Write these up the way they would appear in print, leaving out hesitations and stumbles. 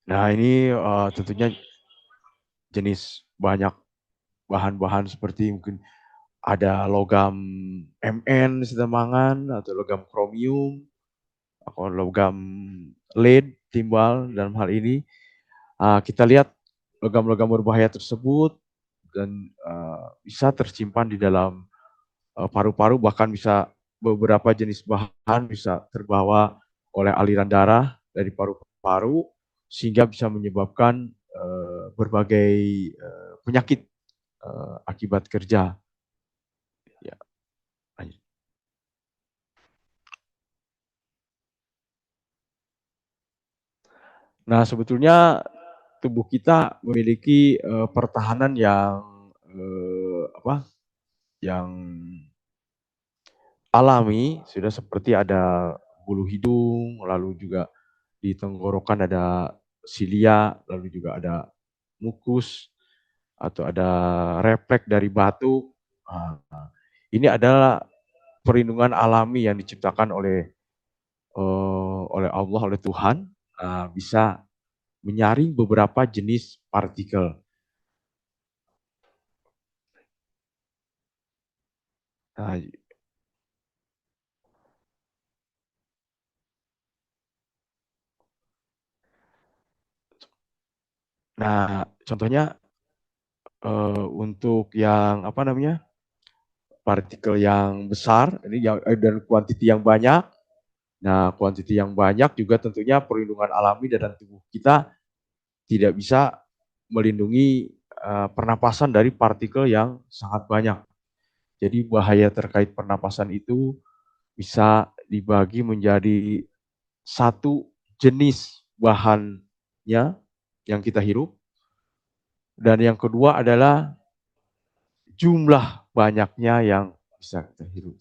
Nah, ini tentunya jenis banyak bahan-bahan seperti mungkin ada logam Mn setemangan atau logam kromium atau logam lead timbal dalam hal ini. Kita lihat logam-logam berbahaya tersebut dan bisa tersimpan di dalam paru-paru, bahkan bisa beberapa jenis bahan bisa terbawa oleh aliran darah dari paru-paru sehingga bisa menyebabkan berbagai penyakit akibat kerja. Ya, lanjut. Nah, sebetulnya tubuh kita memiliki pertahanan yang apa? Yang alami, sudah seperti ada bulu hidung, lalu juga di tenggorokan ada silia, lalu juga ada mukus atau ada refleks dari batu. Ini adalah perlindungan alami yang diciptakan oleh Allah, oleh Tuhan, bisa menyaring beberapa jenis partikel. Nah, contohnya untuk yang apa namanya partikel yang besar, ini yang dan kuantiti yang banyak. Nah, kuantiti yang banyak juga tentunya perlindungan alami dalam tubuh kita tidak bisa melindungi pernapasan dari partikel yang sangat banyak. Jadi bahaya terkait pernapasan itu bisa dibagi menjadi satu jenis bahannya yang kita hirup, dan yang kedua adalah jumlah banyaknya yang bisa kita hirup.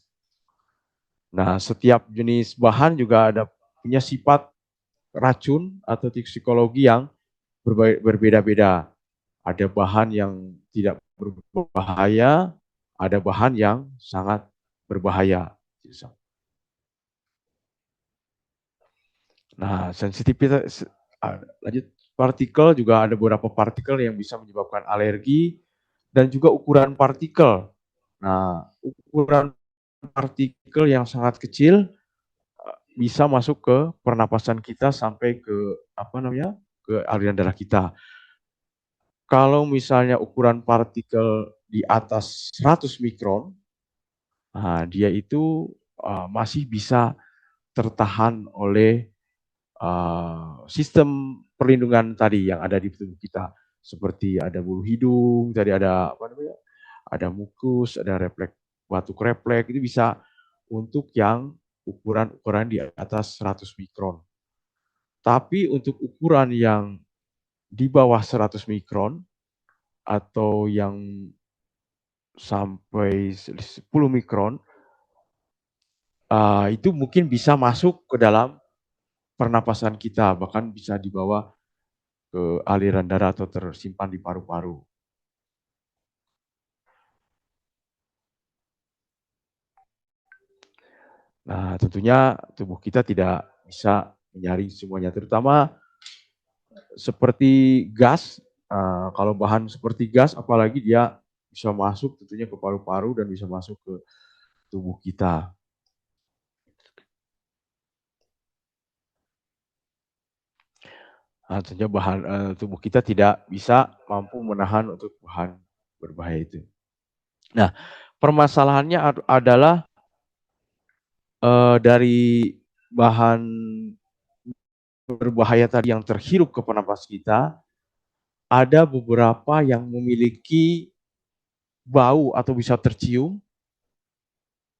Nah, setiap jenis bahan juga ada punya sifat racun atau toksikologi yang berbeda-beda. Ada bahan yang tidak berbahaya, ada bahan yang sangat berbahaya. Nah, sensitivitas lanjut, partikel juga ada beberapa partikel yang bisa menyebabkan alergi dan juga ukuran partikel. Nah, ukuran partikel yang sangat kecil bisa masuk ke pernapasan kita sampai ke apa namanya? Ke aliran darah kita. Kalau misalnya ukuran partikel di atas 100 mikron, dia itu masih bisa tertahan oleh sistem perlindungan tadi yang ada di tubuh kita, seperti ada bulu hidung, tadi ada apa namanya, ada mukus, ada refleks batuk refleks, itu bisa untuk yang ukuran-ukuran di atas 100 mikron. Tapi untuk ukuran yang di bawah 100 mikron atau yang sampai 10 mikron, itu mungkin bisa masuk ke dalam pernapasan kita, bahkan bisa dibawa ke aliran darah atau tersimpan di paru-paru. Nah, tentunya tubuh kita tidak bisa menyaring semuanya, terutama seperti gas. Kalau bahan seperti gas, apalagi dia bisa masuk tentunya ke paru-paru dan bisa masuk ke tubuh kita. Tentunya tubuh kita tidak bisa mampu menahan untuk bahan berbahaya itu. Nah, permasalahannya adalah dari bahan berbahaya tadi yang terhirup ke pernapas kita, ada beberapa yang memiliki bau atau bisa tercium,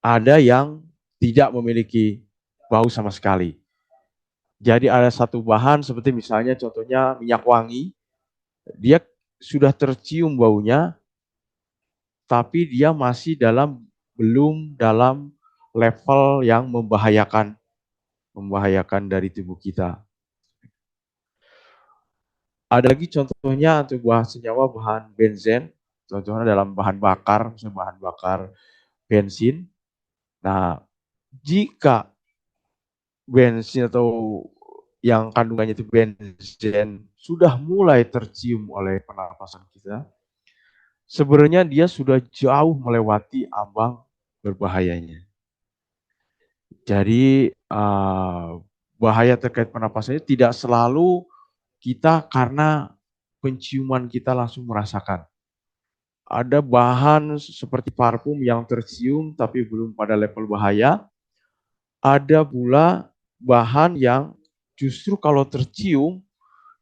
ada yang tidak memiliki bau sama sekali. Jadi ada satu bahan seperti misalnya contohnya minyak wangi, dia sudah tercium baunya, tapi dia masih belum dalam level yang membahayakan dari tubuh kita. Ada lagi contohnya untuk senyawa bahan benzen, contohnya dalam bahan bakar, misalnya bahan bakar bensin. Nah, jika bensin atau yang kandungannya itu benzen sudah mulai tercium oleh pernapasan kita, sebenarnya dia sudah jauh melewati ambang berbahayanya. Jadi bahaya terkait pernapasannya tidak selalu kita karena penciuman kita langsung merasakan. Ada bahan seperti parfum yang tercium tapi belum pada level bahaya. Ada pula bahan yang justru kalau tercium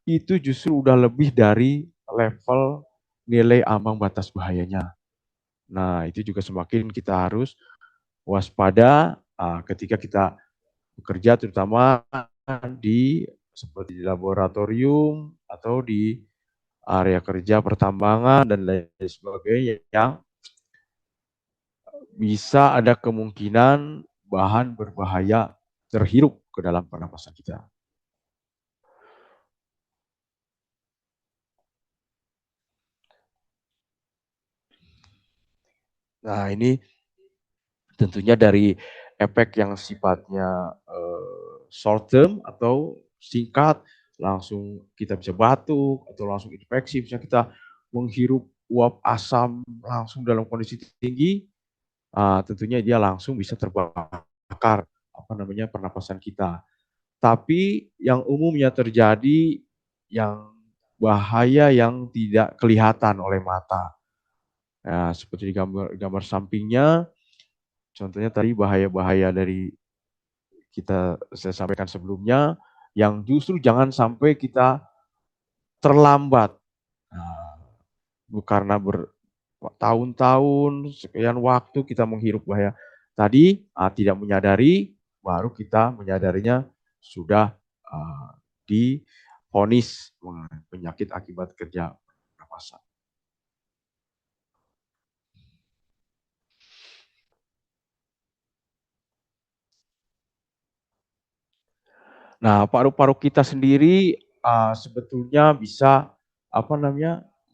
itu justru udah lebih dari level nilai ambang batas bahayanya. Nah, itu juga semakin kita harus waspada ketika kita bekerja terutama di seperti di laboratorium atau di area kerja pertambangan dan lain sebagainya yang bisa ada kemungkinan bahan berbahaya terhirup ke dalam pernapasan kita. Nah, ini tentunya dari efek yang sifatnya short term atau singkat, langsung kita bisa batuk atau langsung infeksi, misalnya kita menghirup uap asam langsung dalam kondisi tinggi, tentunya dia langsung bisa terbakar pernapasan kita. Tapi yang umumnya terjadi yang bahaya yang tidak kelihatan oleh mata. Nah, seperti di gambar sampingnya, contohnya tadi bahaya-bahaya dari saya sampaikan sebelumnya, yang justru jangan sampai kita terlambat. Nah, karena bertahun-tahun, sekian waktu kita menghirup bahaya tadi, tidak menyadari, baru kita menyadarinya sudah divonis penyakit akibat kerja pernapasan. Nah, paru-paru kita sendiri sebetulnya bisa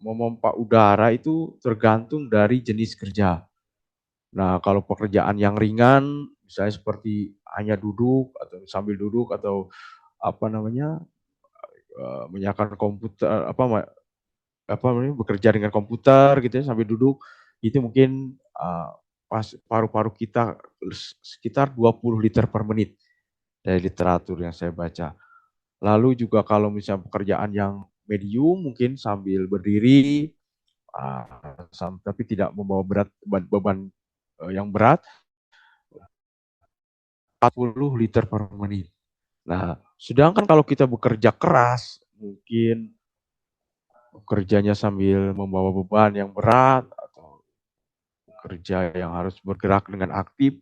memompa udara itu tergantung dari jenis kerja. Nah, kalau pekerjaan yang ringan, misalnya seperti hanya duduk atau sambil duduk atau menyiapkan komputer bekerja dengan komputer gitu ya sambil duduk, itu mungkin pas paru-paru kita sekitar 20 liter per menit dari literatur yang saya baca. Lalu juga kalau misalnya pekerjaan yang medium mungkin sambil berdiri tapi tidak membawa beban yang berat 40 liter per menit. Nah, sedangkan kalau kita bekerja keras, mungkin bekerjanya sambil membawa beban yang berat atau kerja yang harus bergerak dengan aktif,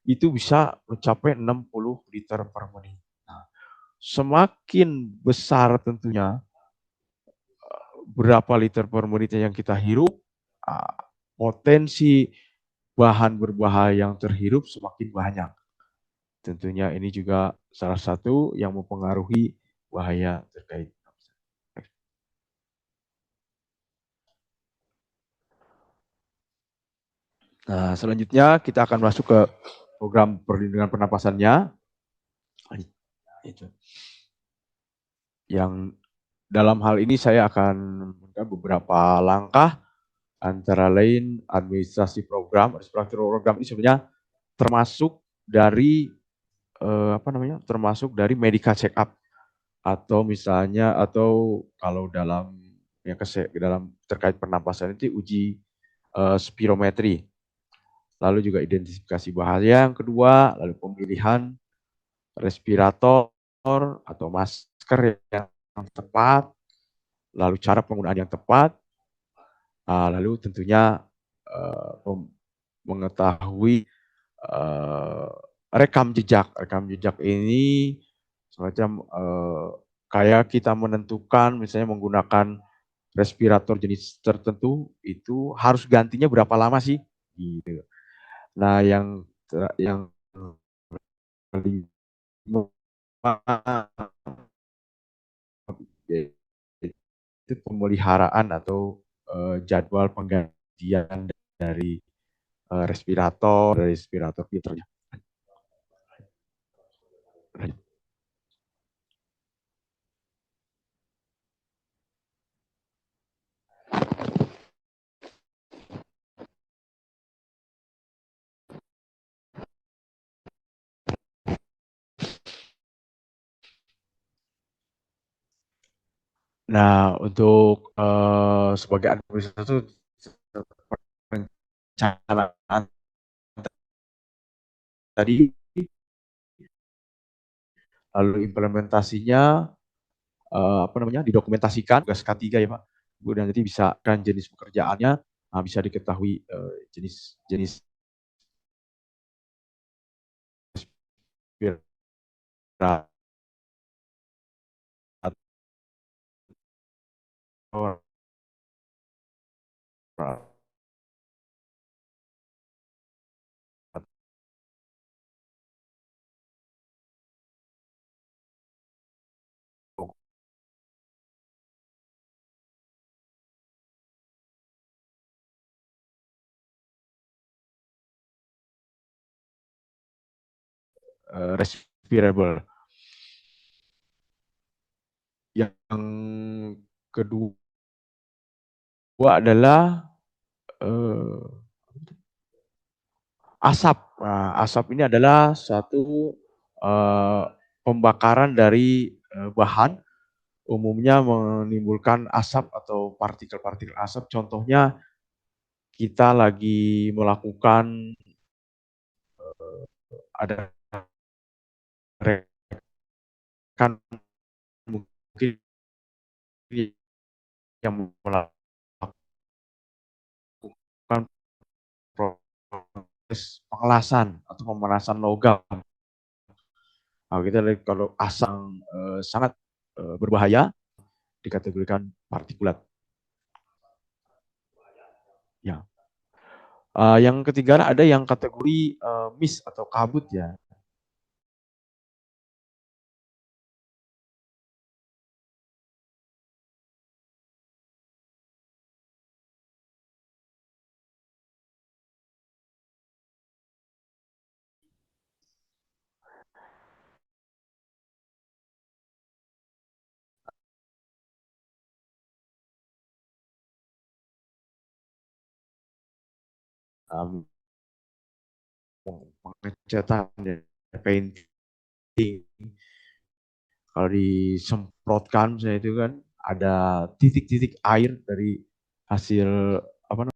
itu bisa mencapai 60 liter per menit. Nah, semakin besar tentunya berapa liter per menitnya yang kita hirup, potensi bahan berbahaya yang terhirup semakin banyak. Tentunya ini juga salah satu yang mempengaruhi bahaya terkait. Nah, selanjutnya kita akan masuk ke program perlindungan pernapasannya. Itu. Yang dalam hal ini saya akan memberikan beberapa langkah, antara lain administrasi program. Administrasi program ini sebenarnya termasuk dari termasuk dari medical check up atau misalnya atau kalau dalam dalam terkait pernapasan itu uji spirometri. Lalu juga identifikasi bahaya yang kedua, lalu pemilihan respirator atau masker yang tepat, lalu cara penggunaan yang tepat, lalu tentunya mengetahui rekam jejak. Rekam jejak ini semacam kayak kita menentukan misalnya menggunakan respirator jenis tertentu itu harus gantinya berapa lama sih gitu. Nah, yang kelima itu pemeliharaan atau jadwal penggantian dari respirator filternya. Nah, untuk sebagai administrator perencanaan tadi, lalu implementasinya apa namanya didokumentasikan tugas K3 ya Pak. Kemudian nanti bisa kan jenis pekerjaannya bisa diketahui jenis-jenis respirable. Yang kedua adalah asap. Nah, asap ini adalah satu eh, pembakaran dari bahan, umumnya menimbulkan asap atau partikel-partikel asap. Contohnya kita lagi melakukan ada rekan mungkin yang melakukan proses pengelasan atau pemanasan logam. Nah, kita kalau asam sangat berbahaya dikategorikan partikulat. Ya. Yang ketiga ada yang kategori mist atau kabut ya. Um, Pengecatan ya, painting. Kalau disemprotkan misalnya itu kan ada titik-titik air dari hasil apa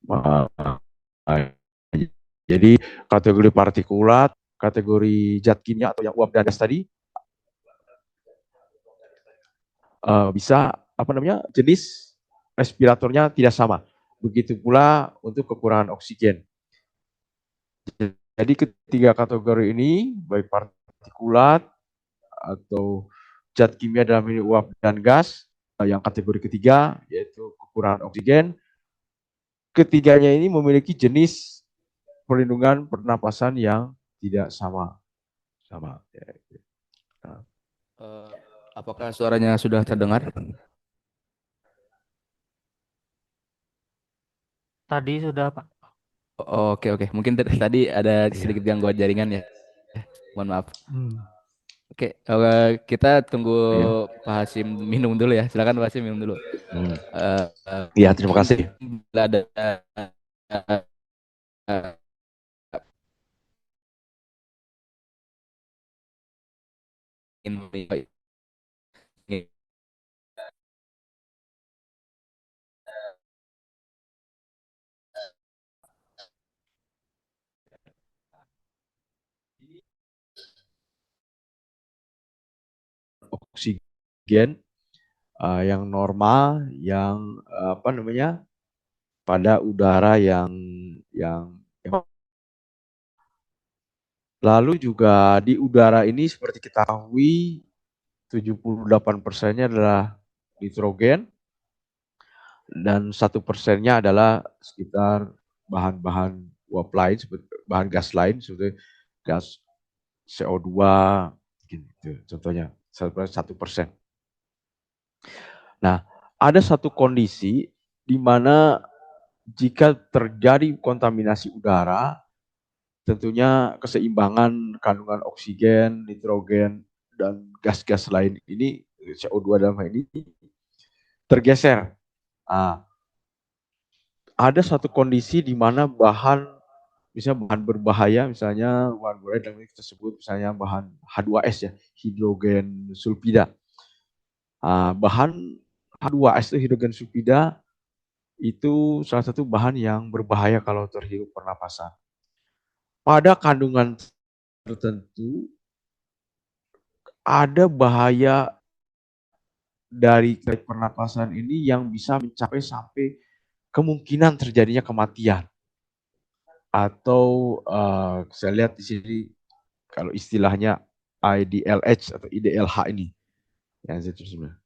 namanya? Jadi kategori partikulat, kategori zat kimia atau yang uap dan gas tadi bisa jenis respiratornya tidak sama. Begitu pula untuk kekurangan oksigen. Jadi ketiga kategori ini baik partikulat atau zat kimia dalam ini uap dan gas, yang kategori ketiga yaitu kekurangan oksigen. Ketiganya ini memiliki jenis perlindungan pernapasan yang tidak sama. Apakah suaranya sudah terdengar? Tadi sudah, Pak. Oke, oke. Mungkin tadi ada sedikit gangguan jaringan ya. Mohon maaf. Oke, kita tunggu Pak Hasim minum dulu ya. Silakan Pak Hasim minum dulu. Iya, terima kasih. Bila ada oksigen yang normal, yang pada udara yang lalu juga di udara ini seperti kita ketahui 78%-nya adalah nitrogen dan 1%-nya adalah sekitar bahan-bahan uap lain seperti bahan gas lain seperti gas CO2 gitu contohnya 1%. Nah, ada satu kondisi di mana jika terjadi kontaminasi udara, tentunya keseimbangan kandungan oksigen, nitrogen, dan gas-gas lain ini, CO2 dalam hal ini, tergeser. Nah, ada satu kondisi di mana misalnya bahan berbahaya, misalnya bahan berbahaya dalam ini kita sebut misalnya bahan H2S ya, hidrogen sulfida. Bahan H2S itu hidrogen sulfida itu salah satu bahan yang berbahaya kalau terhirup pernapasan. Pada kandungan tertentu ada bahaya dari pernapasan ini yang bisa mencapai sampai kemungkinan terjadinya kematian. Atau saya lihat di sini kalau istilahnya IDLH atau IDLH ini yang saya tulis sebenarnya.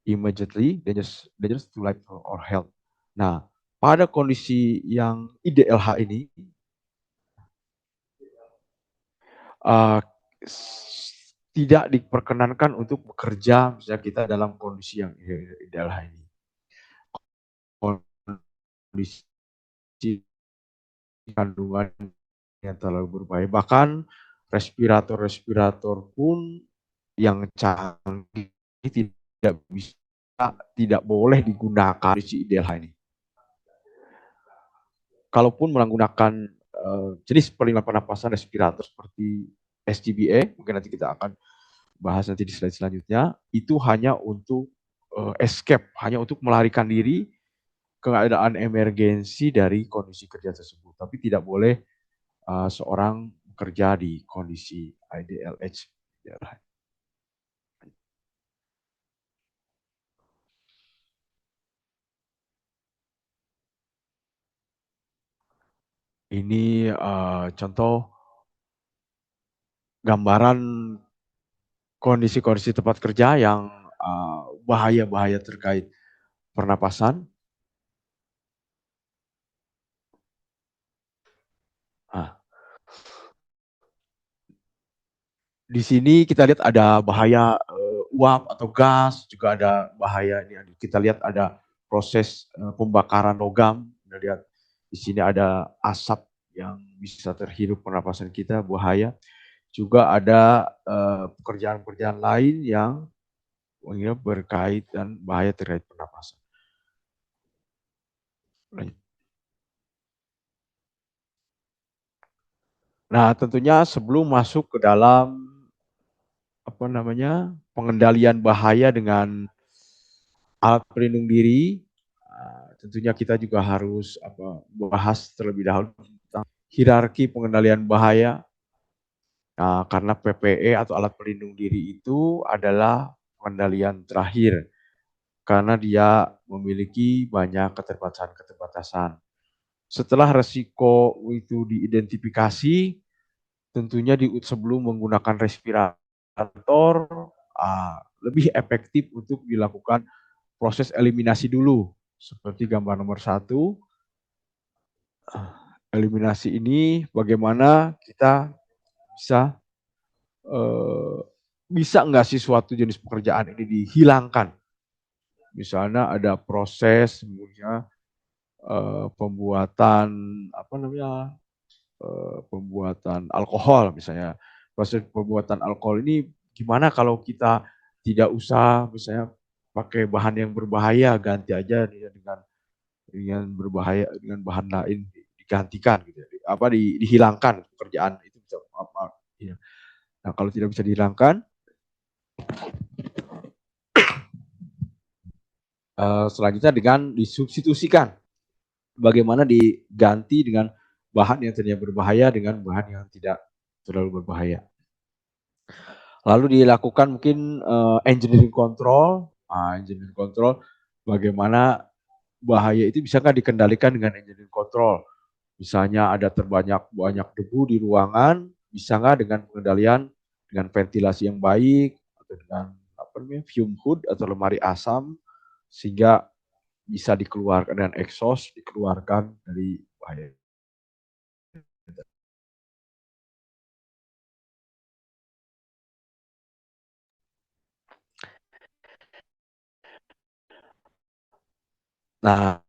Immediately dangerous to life or health. Nah, pada kondisi yang IDLH ini tidak diperkenankan untuk bekerja misalnya kita dalam kondisi yang IDLH ini. Kondisi kandungan yang terlalu berbahaya. Bahkan respirator pun yang canggih tidak boleh digunakan di IDLH ini. Kalaupun menggunakan jenis perlindungan pernapasan respirator seperti SCBA, mungkin nanti kita akan bahas nanti di slide selanjutnya, itu hanya untuk escape, hanya untuk melarikan diri keadaan emergensi dari kondisi kerja tersebut. Tapi tidak boleh seorang bekerja di kondisi IDLH. Ini contoh gambaran kondisi-kondisi tempat kerja yang bahaya-bahaya terkait pernapasan. Di sini kita lihat ada bahaya uap atau gas, juga ada bahaya ini. Kita lihat ada proses pembakaran logam. Kita lihat di sini ada asap yang bisa terhirup pernapasan kita, bahaya. Juga ada pekerjaan-pekerjaan lain yang berkaitan bahaya terkait pernapasan. Nah, tentunya sebelum masuk ke dalam pengendalian bahaya dengan alat pelindung diri, tentunya kita juga harus bahas terlebih dahulu tentang hierarki pengendalian bahaya. Nah, karena PPE atau alat pelindung diri itu adalah pengendalian terakhir karena dia memiliki banyak keterbatasan-keterbatasan. Setelah resiko itu diidentifikasi, tentunya sebelum menggunakan respirator, lebih efektif untuk dilakukan proses eliminasi dulu. Seperti gambar nomor 1, eliminasi ini bagaimana kita bisa bisa nggak sih suatu jenis pekerjaan ini dihilangkan. Misalnya ada proses pembuatan pembuatan alkohol misalnya. Proses pembuatan alkohol ini gimana kalau kita tidak usah misalnya pakai bahan yang berbahaya, ganti aja dengan berbahaya dengan bahan lain digantikan gitu. Dihilangkan pekerjaan itu bisa apa ya. Nah, kalau tidak bisa dihilangkan, selanjutnya dengan disubstitusikan. Bagaimana diganti dengan bahan yang tadinya berbahaya dengan bahan yang tidak terlalu berbahaya. Lalu dilakukan mungkin engineering control. Engineering control bagaimana bahaya itu bisa nggak dikendalikan dengan engineering control. Misalnya ada banyak debu di ruangan, bisa nggak dengan pengendalian dengan ventilasi yang baik atau dengan fume hood atau lemari asam sehingga bisa dikeluarkan dengan exhaust dikeluarkan dari bahaya. Nah,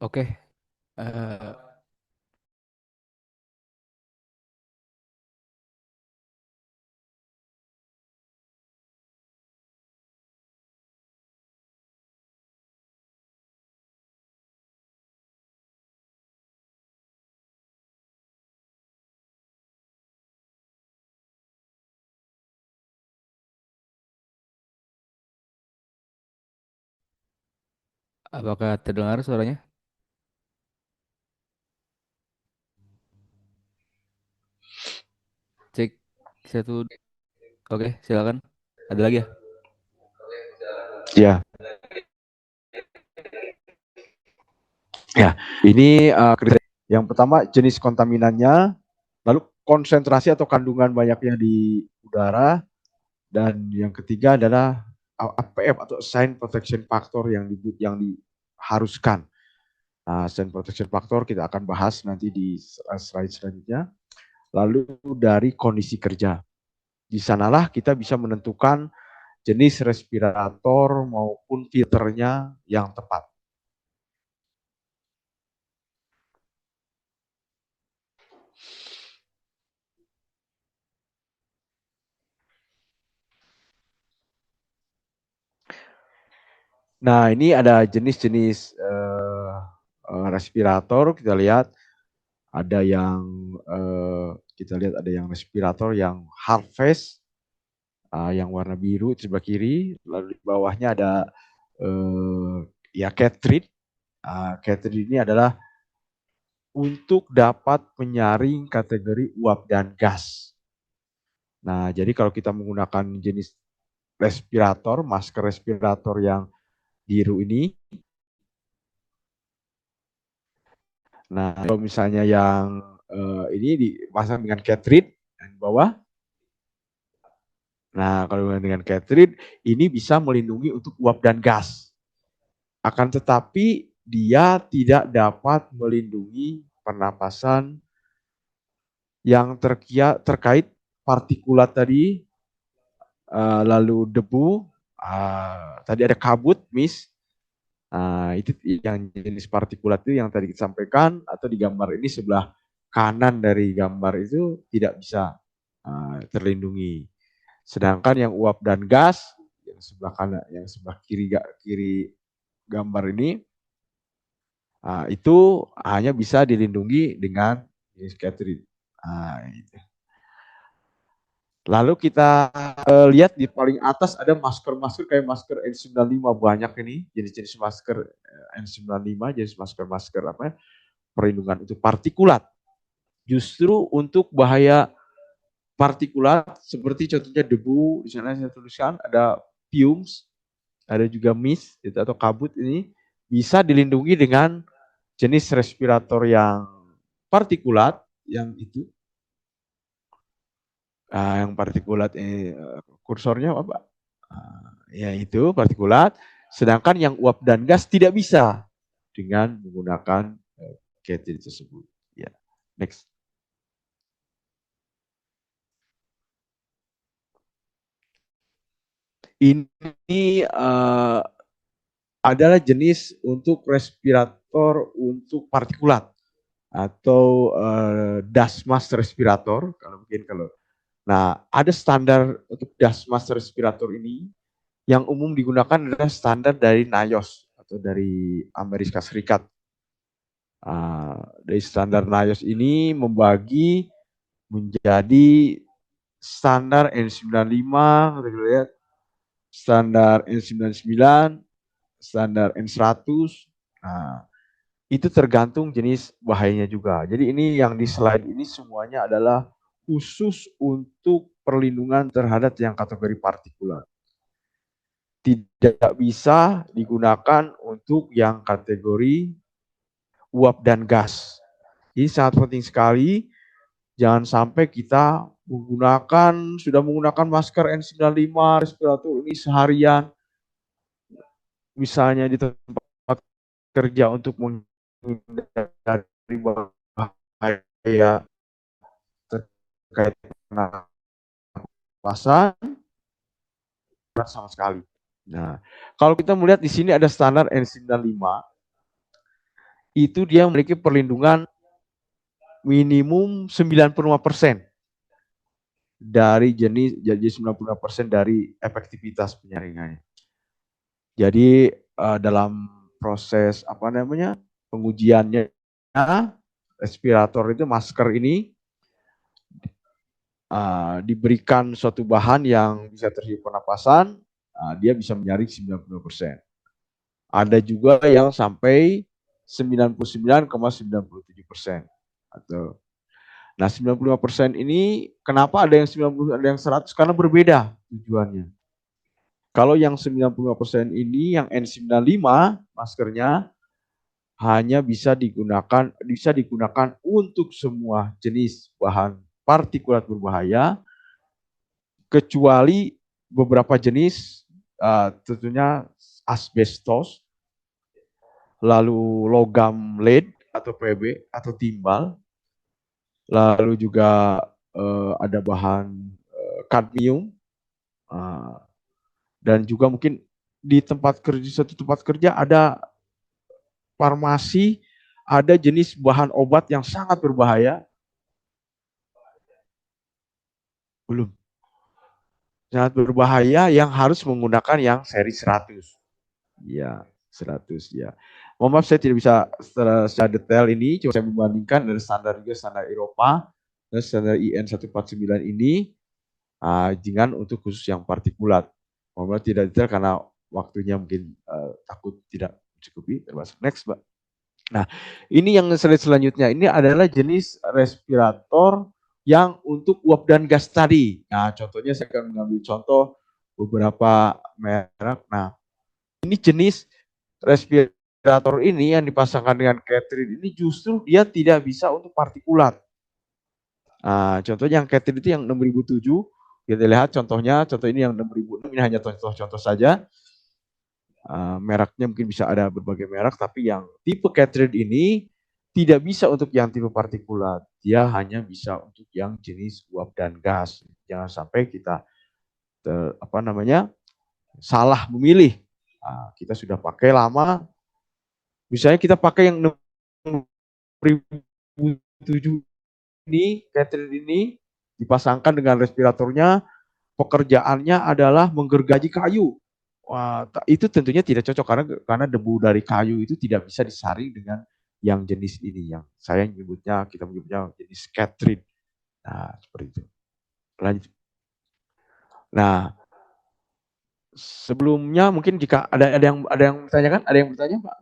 Oke. eh, apakah terdengar suaranya? Cek satu. Oke, silakan. Ada lagi ya? ya, ya. Ini kriteria. Yang pertama jenis kontaminannya, lalu konsentrasi atau kandungan banyaknya di udara, dan yang ketiga adalah APF atau Sign Protection Factor yang diharuskan. Nah, Sign Protection Factor kita akan bahas nanti di slide selanjutnya. Lalu dari kondisi kerja. Di sanalah kita bisa menentukan jenis respirator maupun filternya yang tepat. Nah, ini ada jenis-jenis respirator. Kita lihat ada yang ada yang respirator yang hard face, yang warna biru di sebelah kiri. Lalu di bawahnya ada ya cartridge. Cartridge ini adalah untuk dapat menyaring kategori uap dan gas. Nah, jadi kalau kita menggunakan jenis respirator, masker respirator yang biru ini, nah kalau misalnya yang ini dipasang dengan cartridge di bawah, Nah, kalau dengan Catherine, ini bisa melindungi untuk uap dan gas. Akan tetapi, dia tidak dapat melindungi pernapasan yang terkait partikulat tadi, lalu debu, tadi ada kabut, mist. Itu yang jenis partikulat itu yang tadi kita sampaikan, atau di gambar ini sebelah kanan dari gambar itu tidak bisa terlindungi. Sedangkan yang uap dan gas yang sebelah kanan, yang sebelah kiri gambar ini itu hanya bisa dilindungi dengan jenis Catherine. Itu. Lalu kita lihat di paling atas ada masker-masker kayak masker N95, banyak ini jenis-jenis masker N95, jenis masker-masker apa perlindungan untuk partikulat. Justru untuk bahaya partikulat seperti contohnya debu, di sana saya tuliskan ada fumes, ada juga mist gitu, atau kabut, ini bisa dilindungi dengan jenis respirator yang partikulat, yang itu yang partikulat ini kursornya apa? Ya itu partikulat. Sedangkan yang uap dan gas tidak bisa dengan menggunakan Catherine tersebut. Ya, next. Ini adalah jenis untuk respirator untuk partikulat atau dust mask respirator kalau. Nah, ada standar untuk dust mask respirator ini yang umum digunakan adalah standar dari NIOSH atau dari Amerika Serikat. Dari standar NIOSH ini membagi menjadi standar N95, kita lihat, standar N99, standar N100. Nah, itu tergantung jenis bahayanya juga. Jadi ini yang di slide ini semuanya adalah khusus untuk perlindungan terhadap yang kategori partikulat. Tidak bisa digunakan untuk yang kategori uap dan gas. Ini sangat penting sekali. Jangan sampai kita sudah menggunakan masker N95, respirator ini seharian, misalnya di tempat kerja untuk menghindari bahaya terkait pernapasan, sama sekali. Nah, kalau kita melihat di sini ada standar N95, itu dia memiliki perlindungan minimum 95% dari jenis, jadi 95% dari efektivitas penyaringannya. Jadi dalam proses pengujiannya, respirator itu, masker ini diberikan suatu bahan yang bisa terhirup pernapasan, dia bisa menyaring 90%. Ada juga yang sampai 99,97%. Nah, 95% ini kenapa ada yang 90, ada yang 100? Karena berbeda tujuannya. Kalau yang 95% ini, yang N95 maskernya hanya bisa digunakan untuk semua jenis bahan partikulat berbahaya, kecuali beberapa jenis, tentunya asbestos, lalu logam lead atau PB atau timbal, lalu juga ada bahan kadmium, dan juga mungkin di satu tempat kerja ada farmasi, ada jenis bahan obat yang sangat berbahaya. Belum. Sangat berbahaya yang harus menggunakan yang seri 100. Ya, 100 ya. Mohon maaf saya tidak bisa secara detail ini, cuma saya membandingkan dari standar juga standar Eropa dan standar IN 149 ini dengan untuk khusus yang partikulat. Mohon maaf tidak detail karena waktunya mungkin takut tidak mencukupi. Termasuk next, Mbak. Nah, ini yang slide selanjutnya. Ini adalah jenis respirator yang untuk uap dan gas tadi. Nah, contohnya saya akan mengambil contoh beberapa merek. Nah, ini jenis respirator ini yang dipasangkan dengan Catherine ini justru dia tidak bisa untuk partikulat. Nah, contohnya yang Catherine itu yang 6007 Kita lihat contohnya, contoh ini yang 6006 ini hanya contoh-contoh saja. Mereknya mungkin bisa ada berbagai merek, tapi yang tipe Catrid ini tidak bisa untuk yang tipe partikulat. Dia hanya bisa untuk yang jenis uap dan gas. Jangan sampai kita salah memilih. Kita sudah pakai lama, misalnya kita pakai yang 6007 ini, Catrid ini dipasangkan dengan respiratornya, pekerjaannya adalah menggergaji kayu. Wah, itu tentunya tidak cocok karena debu dari kayu itu tidak bisa disaring dengan yang jenis ini, yang kita menyebutnya jenis Catrid. Nah, seperti itu. Lanjut. Nah, sebelumnya mungkin jika ada yang bertanya, Pak.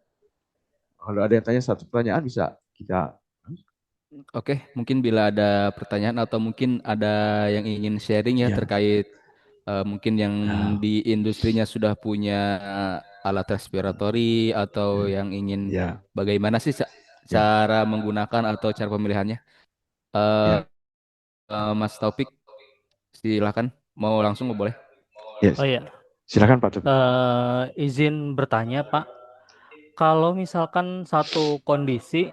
Kalau ada yang tanya satu pertanyaan bisa kita. Oke, mungkin bila ada pertanyaan atau mungkin ada yang ingin sharing ya Ya. terkait mungkin yang Nah, di industrinya sudah punya alat respiratori atau yang ingin ya, bagaimana sih ya, cara menggunakan atau cara pemilihannya. Eh, ya. Mas Taufik, silakan. Mau langsung boleh? Yes. Oh iya, Silakan Pak Topik. izin bertanya Pak, kalau misalkan satu kondisi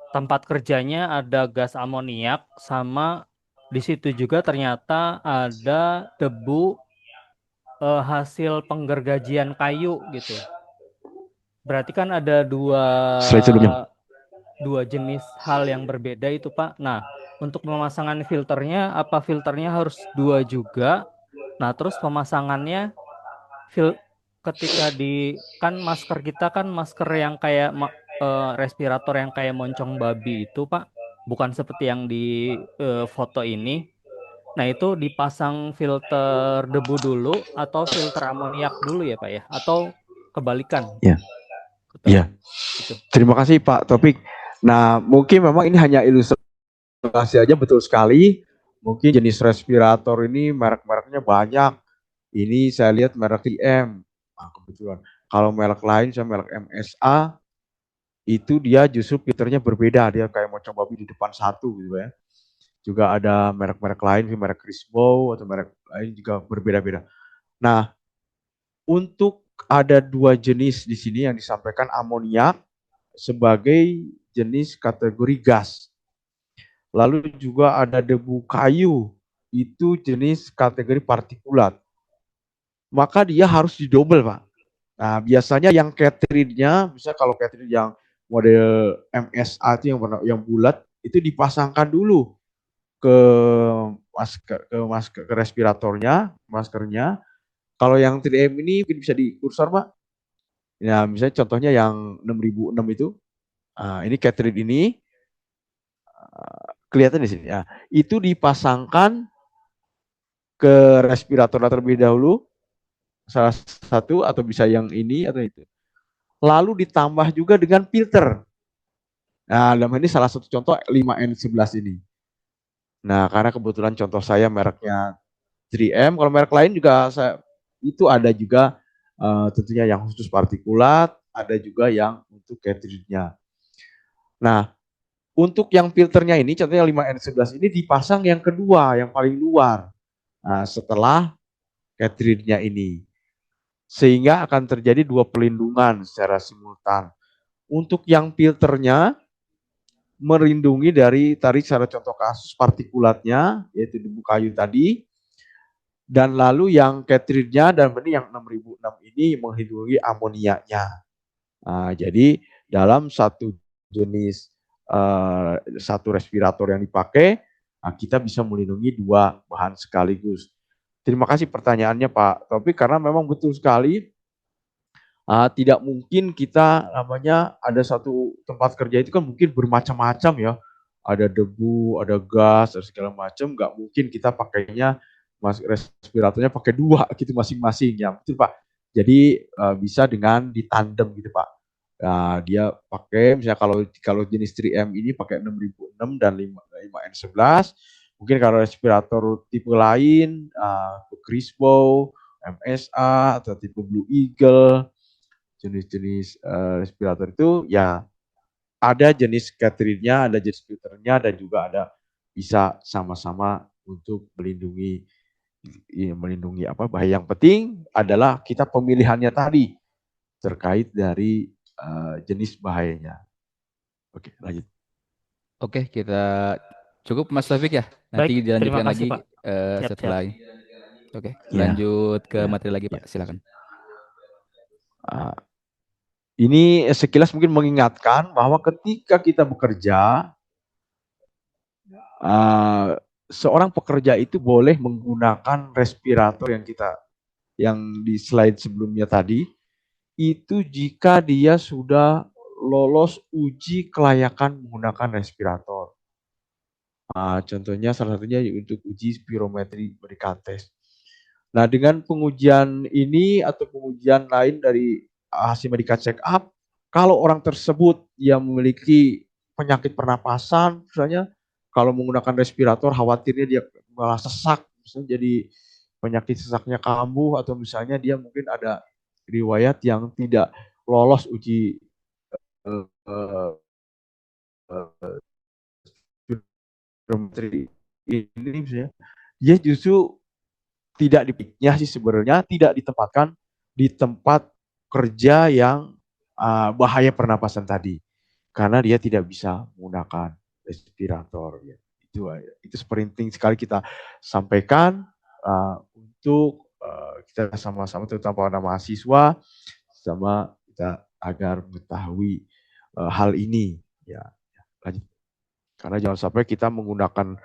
tempat kerjanya ada gas amoniak sama di situ juga ternyata ada debu hasil penggergajian kayu gitu. Berarti kan ada Slide sebelumnya. dua jenis hal yang berbeda itu Pak. Nah, untuk pemasangan filternya, apa filternya harus dua juga? Nah, terus pemasangannya fil ketika kan masker kita kan masker yang kayak respirator yang kayak moncong babi itu Pak, bukan seperti yang di foto ini. Nah, itu dipasang filter debu dulu atau filter amoniak dulu ya Pak ya? Atau kebalikan? Ya. Iya. Itu. Terima kasih Pak Topik. Nah, mungkin memang ini hanya ilustrasi aja, betul sekali. Mungkin jenis respirator ini merek-mereknya banyak. Ini saya lihat merek 3M. Nah, kebetulan. Kalau merek lain, saya merek MSA, itu dia justru filternya berbeda. Dia kayak mau coba di depan satu gitu ya. Juga ada merek-merek lain, merek Crispo atau merek lain juga berbeda-beda. Nah, untuk ada dua jenis di sini yang disampaikan amoniak sebagai jenis kategori gas. Lalu juga ada debu kayu, itu jenis kategori partikulat. Maka dia harus didobel, Pak. Nah, biasanya yang catridnya, misalnya kalau catrid yang model MSA itu yang bulat, itu dipasangkan dulu ke masker ke respiratornya, maskernya. Kalau yang 3M ini mungkin bisa di kursor, Pak. Ya, misalnya contohnya yang 6006 itu, ini catrid ini kelihatan di sini. Ya, itu dipasangkan ke respirator terlebih dahulu, salah satu atau bisa yang ini atau itu. Lalu ditambah juga dengan filter. Nah, dalam ini salah satu contoh 5N11 ini. Nah, karena kebetulan contoh saya mereknya 3M, kalau merek lain juga itu ada juga tentunya yang khusus partikulat, ada juga yang untuk cartridge-nya. Nah, untuk yang filternya ini, contohnya 5N11 ini dipasang yang kedua, yang paling luar. Nah, setelah cartridge-nya ini. Sehingga akan terjadi dua pelindungan secara simultan. Untuk yang filternya, melindungi dari tadi secara contoh kasus partikulatnya, yaitu debu kayu tadi, dan lalu yang cartridge-nya dan benih yang 6006 ini melindungi amoniaknya. Nah, jadi dalam satu jenis satu respirator yang dipakai, kita bisa melindungi dua bahan sekaligus. Terima kasih pertanyaannya Pak Topik, karena memang betul sekali tidak mungkin kita namanya ada satu tempat kerja itu kan mungkin bermacam-macam ya. Ada debu, ada gas, ada segala macam. Nggak mungkin kita pakainya respiratornya pakai dua gitu masing-masing ya, betul Pak. Jadi bisa dengan ditandem gitu Pak. Nah, dia pakai misalnya kalau jenis 3M ini pakai 6006 dan 5N11. Mungkin kalau respirator tipe lain, Crispo, MSA atau tipe Blue Eagle, jenis-jenis respirator itu ya ada jenis cartridge-nya, ada jenis filternya, dan juga ada bisa sama-sama untuk melindungi bahaya. Yang penting adalah kita pemilihannya tadi terkait dari jenis bahayanya. Oke, lanjut. Oke, kita cukup Mas Taufik ya. Nanti Baik, terima dilanjutkan kasih lagi Pak. Siap, setelah siap. ini. Oke, Ya, lanjut ke ya, materi lagi ya. Pak. Silakan. Ini sekilas mungkin mengingatkan bahwa ketika kita bekerja, seorang pekerja itu boleh menggunakan respirator yang di slide sebelumnya tadi, itu jika dia sudah lolos uji kelayakan menggunakan respirator. Contohnya salah satunya untuk uji spirometri medical test. Nah, dengan pengujian ini atau pengujian lain dari hasil medical check up, kalau orang tersebut yang memiliki penyakit pernapasan, misalnya kalau menggunakan respirator khawatirnya dia malah sesak, misalnya jadi penyakit sesaknya kambuh, atau misalnya dia mungkin ada riwayat yang tidak lolos uji spirometri ini, misalnya dia justru tidak dipikirnya sih sebenarnya tidak ditempatkan di tempat kerja yang bahaya pernapasan tadi, karena dia tidak bisa menggunakan respirator. Ya. Itu penting sekali kita sampaikan untuk kita sama-sama, terutama para mahasiswa, sama kita agar mengetahui hal ini. Ya, lanjut. Karena jangan sampai kita menggunakan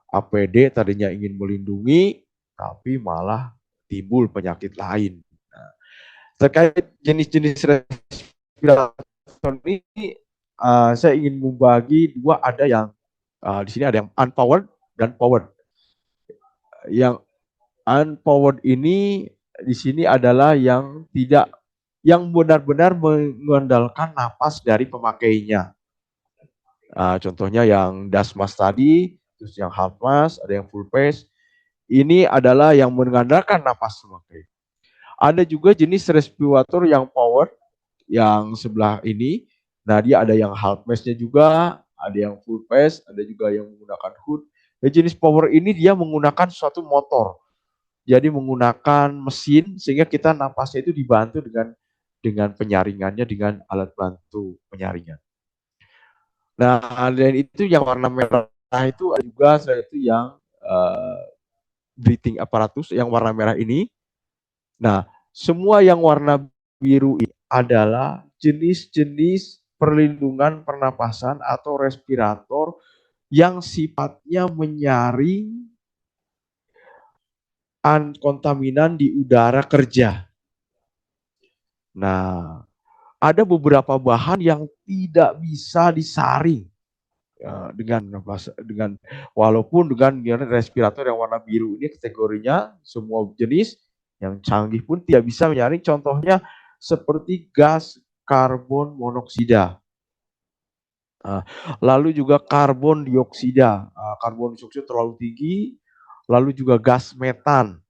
APD tadinya ingin melindungi, tapi malah timbul penyakit lain. Nah, terkait jenis-jenis respirator ini, saya ingin membagi dua, ada yang di sini ada yang unpowered dan powered. Yang unpowered ini di sini adalah yang benar-benar mengandalkan napas dari pemakainya. Contohnya yang das mask tadi, terus yang half mask, ada yang full face. Ini adalah yang mengandalkan napas pemakai. Ada juga jenis respirator yang power, yang sebelah ini. Nah, dia ada yang half mask-nya juga, ada yang full face, ada juga yang menggunakan hood. Dan jenis power ini dia menggunakan suatu motor. Jadi menggunakan mesin sehingga kita napasnya itu dibantu dengan penyaringannya dengan alat bantu penyaringan. Nah, dan itu yang warna merah itu juga itu yang breathing apparatus yang warna merah ini. Nah, semua yang warna biru ini adalah jenis-jenis perlindungan pernapasan atau respirator yang sifatnya menyaring kontaminan di udara kerja. Nah, ada beberapa bahan yang tidak bisa disaring dengan walaupun dengan respirator yang warna biru ini kategorinya semua jenis yang canggih pun tidak bisa menyaring, contohnya seperti gas karbon monoksida, lalu juga karbon dioksida. Karbon dioksida terlalu tinggi, lalu juga gas metan.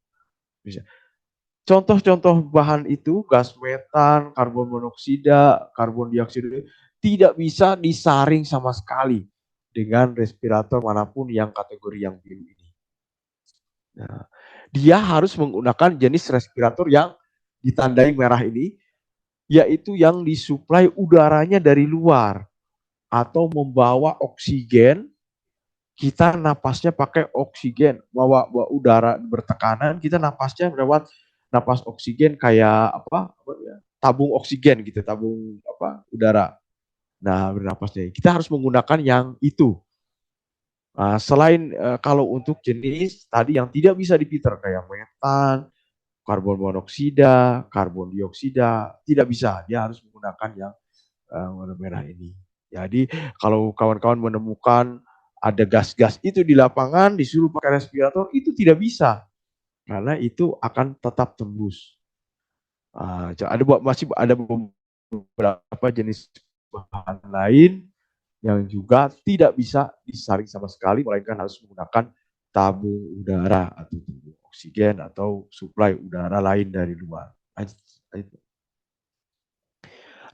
Contoh-contoh bahan itu gas metan, karbon monoksida, karbon dioksida tidak bisa disaring sama sekali dengan respirator manapun yang kategori yang biru ini. Nah, dia harus menggunakan jenis respirator yang ditandai merah ini, yaitu yang disuplai udaranya dari luar atau membawa oksigen. Kita napasnya pakai oksigen, bawa udara bertekanan, kita napasnya lewat napas oksigen kayak tabung oksigen gitu, tabung udara. Nah, bernapasnya kita harus menggunakan yang itu. Selain kalau untuk jenis tadi yang tidak bisa difilter kayak metan, karbon monoksida, karbon dioksida, tidak bisa. Dia harus menggunakan yang warna merah ini. Jadi kalau kawan-kawan menemukan ada gas-gas itu di lapangan disuruh pakai respirator, itu tidak bisa karena itu akan tetap tembus. Masih ada beberapa jenis bahan lain yang juga tidak bisa disaring sama sekali, melainkan harus menggunakan tabung udara atau tabung oksigen atau suplai udara lain dari luar.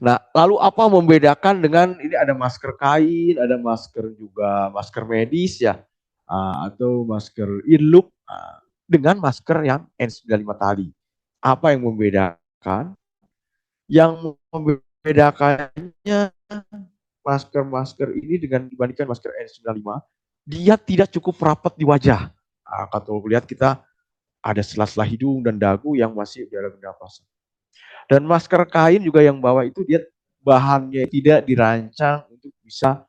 Nah, lalu apa membedakan dengan ini, ada masker kain, ada masker juga masker medis ya. atau masker earloop dengan masker yang N95 tadi. Apa yang membedakan? Yang membedakannya masker-masker ini dengan dibandingkan masker N95, dia tidak cukup rapat di wajah. Kalau lihat kita ada sela-sela hidung dan dagu yang masih di dalam pernapasan. Dan masker kain juga yang bawah itu dia bahannya tidak dirancang untuk bisa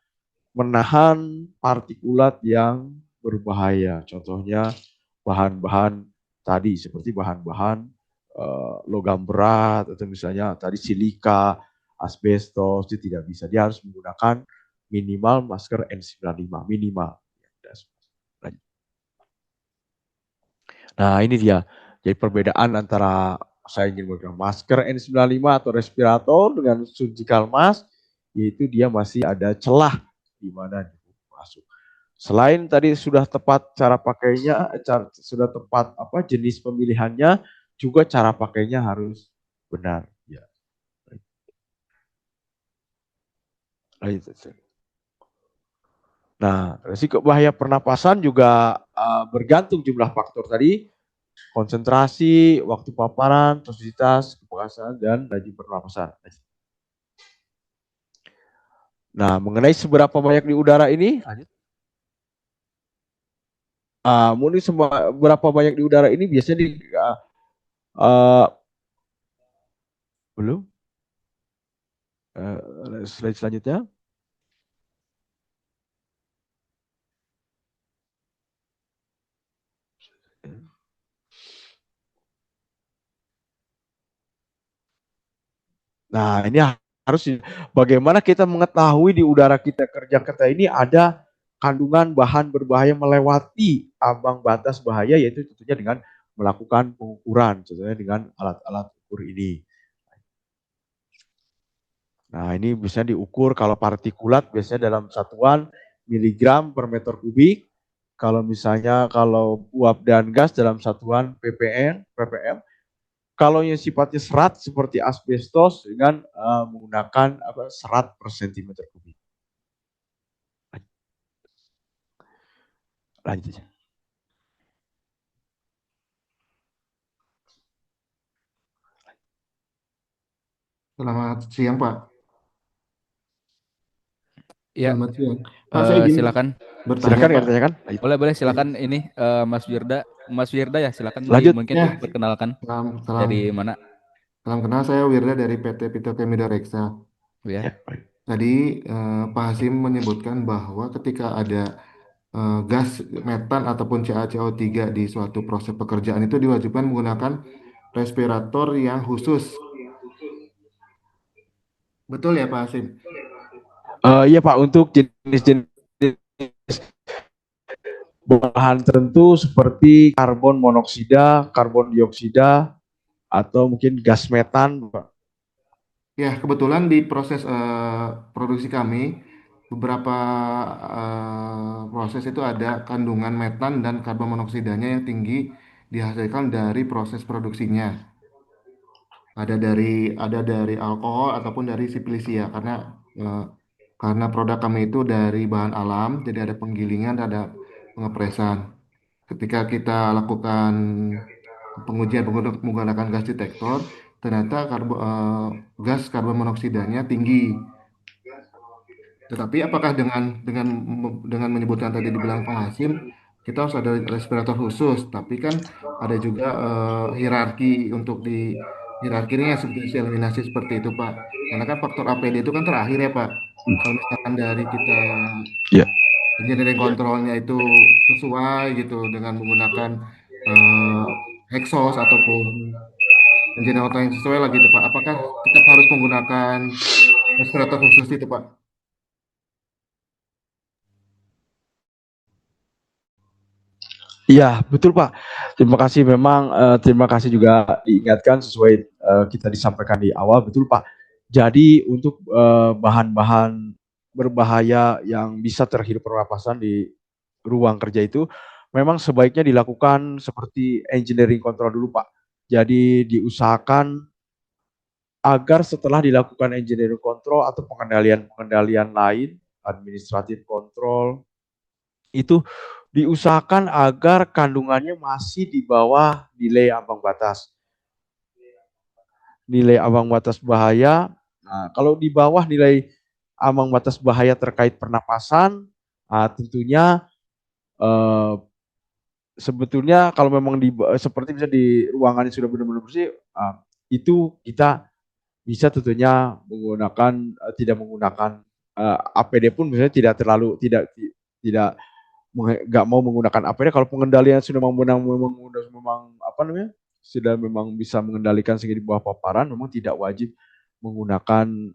menahan partikulat yang berbahaya. Contohnya bahan-bahan tadi seperti bahan-bahan logam berat atau misalnya tadi silika, asbestos itu tidak bisa. Dia harus menggunakan minimal masker N95 minimal. Nah ini dia. Jadi perbedaan antara saya ingin menggunakan masker N95 atau respirator dengan surgical mask, yaitu dia masih ada celah di mana masuk. Selain tadi sudah tepat cara pakainya, sudah tepat jenis pemilihannya, juga cara pakainya harus benar. Ya. Nah, risiko bahaya pernapasan juga bergantung jumlah faktor tadi, konsentrasi, waktu paparan, toksikositas, kepekasan, dan laju pernapasan. Nah, mengenai seberapa banyak di udara ini, berapa banyak di udara ini biasanya belum. Slide selanjutnya. Nah, ini harus bagaimana kita mengetahui di udara kita kerja ini ada kandungan bahan berbahaya melewati ambang batas bahaya, yaitu tentunya dengan melakukan pengukuran, contohnya dengan alat-alat ukur ini. Nah, ini bisa diukur kalau partikulat biasanya dalam satuan miligram per meter kubik. Kalau misalnya kalau uap dan gas dalam satuan ppm. Kalau yang sifatnya serat seperti asbestos dengan menggunakan serat per sentimeter kubik. Lanjut aja. Selamat siang, Pak. Ya. Selamat siang. Pak, saya ingin Silakan. bertanya, Silakan Pak. ditanyakan. Boleh silakan ini Mas Wirda ya, silakan Lanjut. mungkin Ya. diperkenalkan. Salam Dari mana? Salam kenal, saya Wirda dari PT Petrokemida Reksa. Ya. Tadi Pak Hasim menyebutkan bahwa ketika ada gas metan ataupun CaCO3 di suatu proses pekerjaan itu diwajibkan menggunakan respirator yang khusus. Betul ya, Pak Hasim? Iya Pak, untuk jenis-jenis bahan tertentu seperti karbon monoksida, karbon dioksida, atau mungkin gas metan, Pak. Ya, kebetulan di proses produksi kami, beberapa proses itu ada kandungan metan dan karbon monoksidanya yang tinggi dihasilkan dari proses produksinya. Ada dari alkohol ataupun dari siplicia karena produk kami itu dari bahan alam, jadi ada penggilingan, ada pengepresan. Ketika kita lakukan pengujian menggunakan gas detektor, ternyata gas karbon monoksidanya tinggi. Tetapi apakah dengan menyebutkan tadi dibilang Pak Hasim, kita harus ada respirator khusus, tapi kan ada juga hierarki untuk di hierarkinya seperti eliminasi seperti itu, Pak. Karena kan faktor APD itu kan terakhir ya, Pak. Kalau misalkan dari kita engineering kontrolnya itu sesuai gitu dengan menggunakan exhaust ataupun engineering kontrol yang sesuai lagi itu, Pak. Apakah tetap harus menggunakan respirator khusus itu, Pak? Iya, betul Pak. Terima kasih memang terima kasih juga diingatkan sesuai kita disampaikan di awal, betul Pak. Jadi untuk bahan-bahan berbahaya yang bisa terhirup pernapasan di ruang kerja itu memang sebaiknya dilakukan seperti engineering control dulu Pak. Jadi diusahakan agar setelah dilakukan engineering control atau pengendalian lain, administratif control, itu diusahakan agar kandungannya masih di bawah nilai ambang batas. Nilai ambang batas bahaya. Nah, kalau di bawah nilai ambang batas bahaya terkait pernapasan, tentunya eh, sebetulnya kalau memang seperti misalnya di ruangan yang sudah benar-benar bersih, itu kita bisa tentunya menggunakan tidak menggunakan APD pun misalnya tidak nggak mau menggunakan APD kalau pengendalian sudah memang apa namanya sudah memang bisa mengendalikan sehingga di bawah paparan memang tidak wajib menggunakan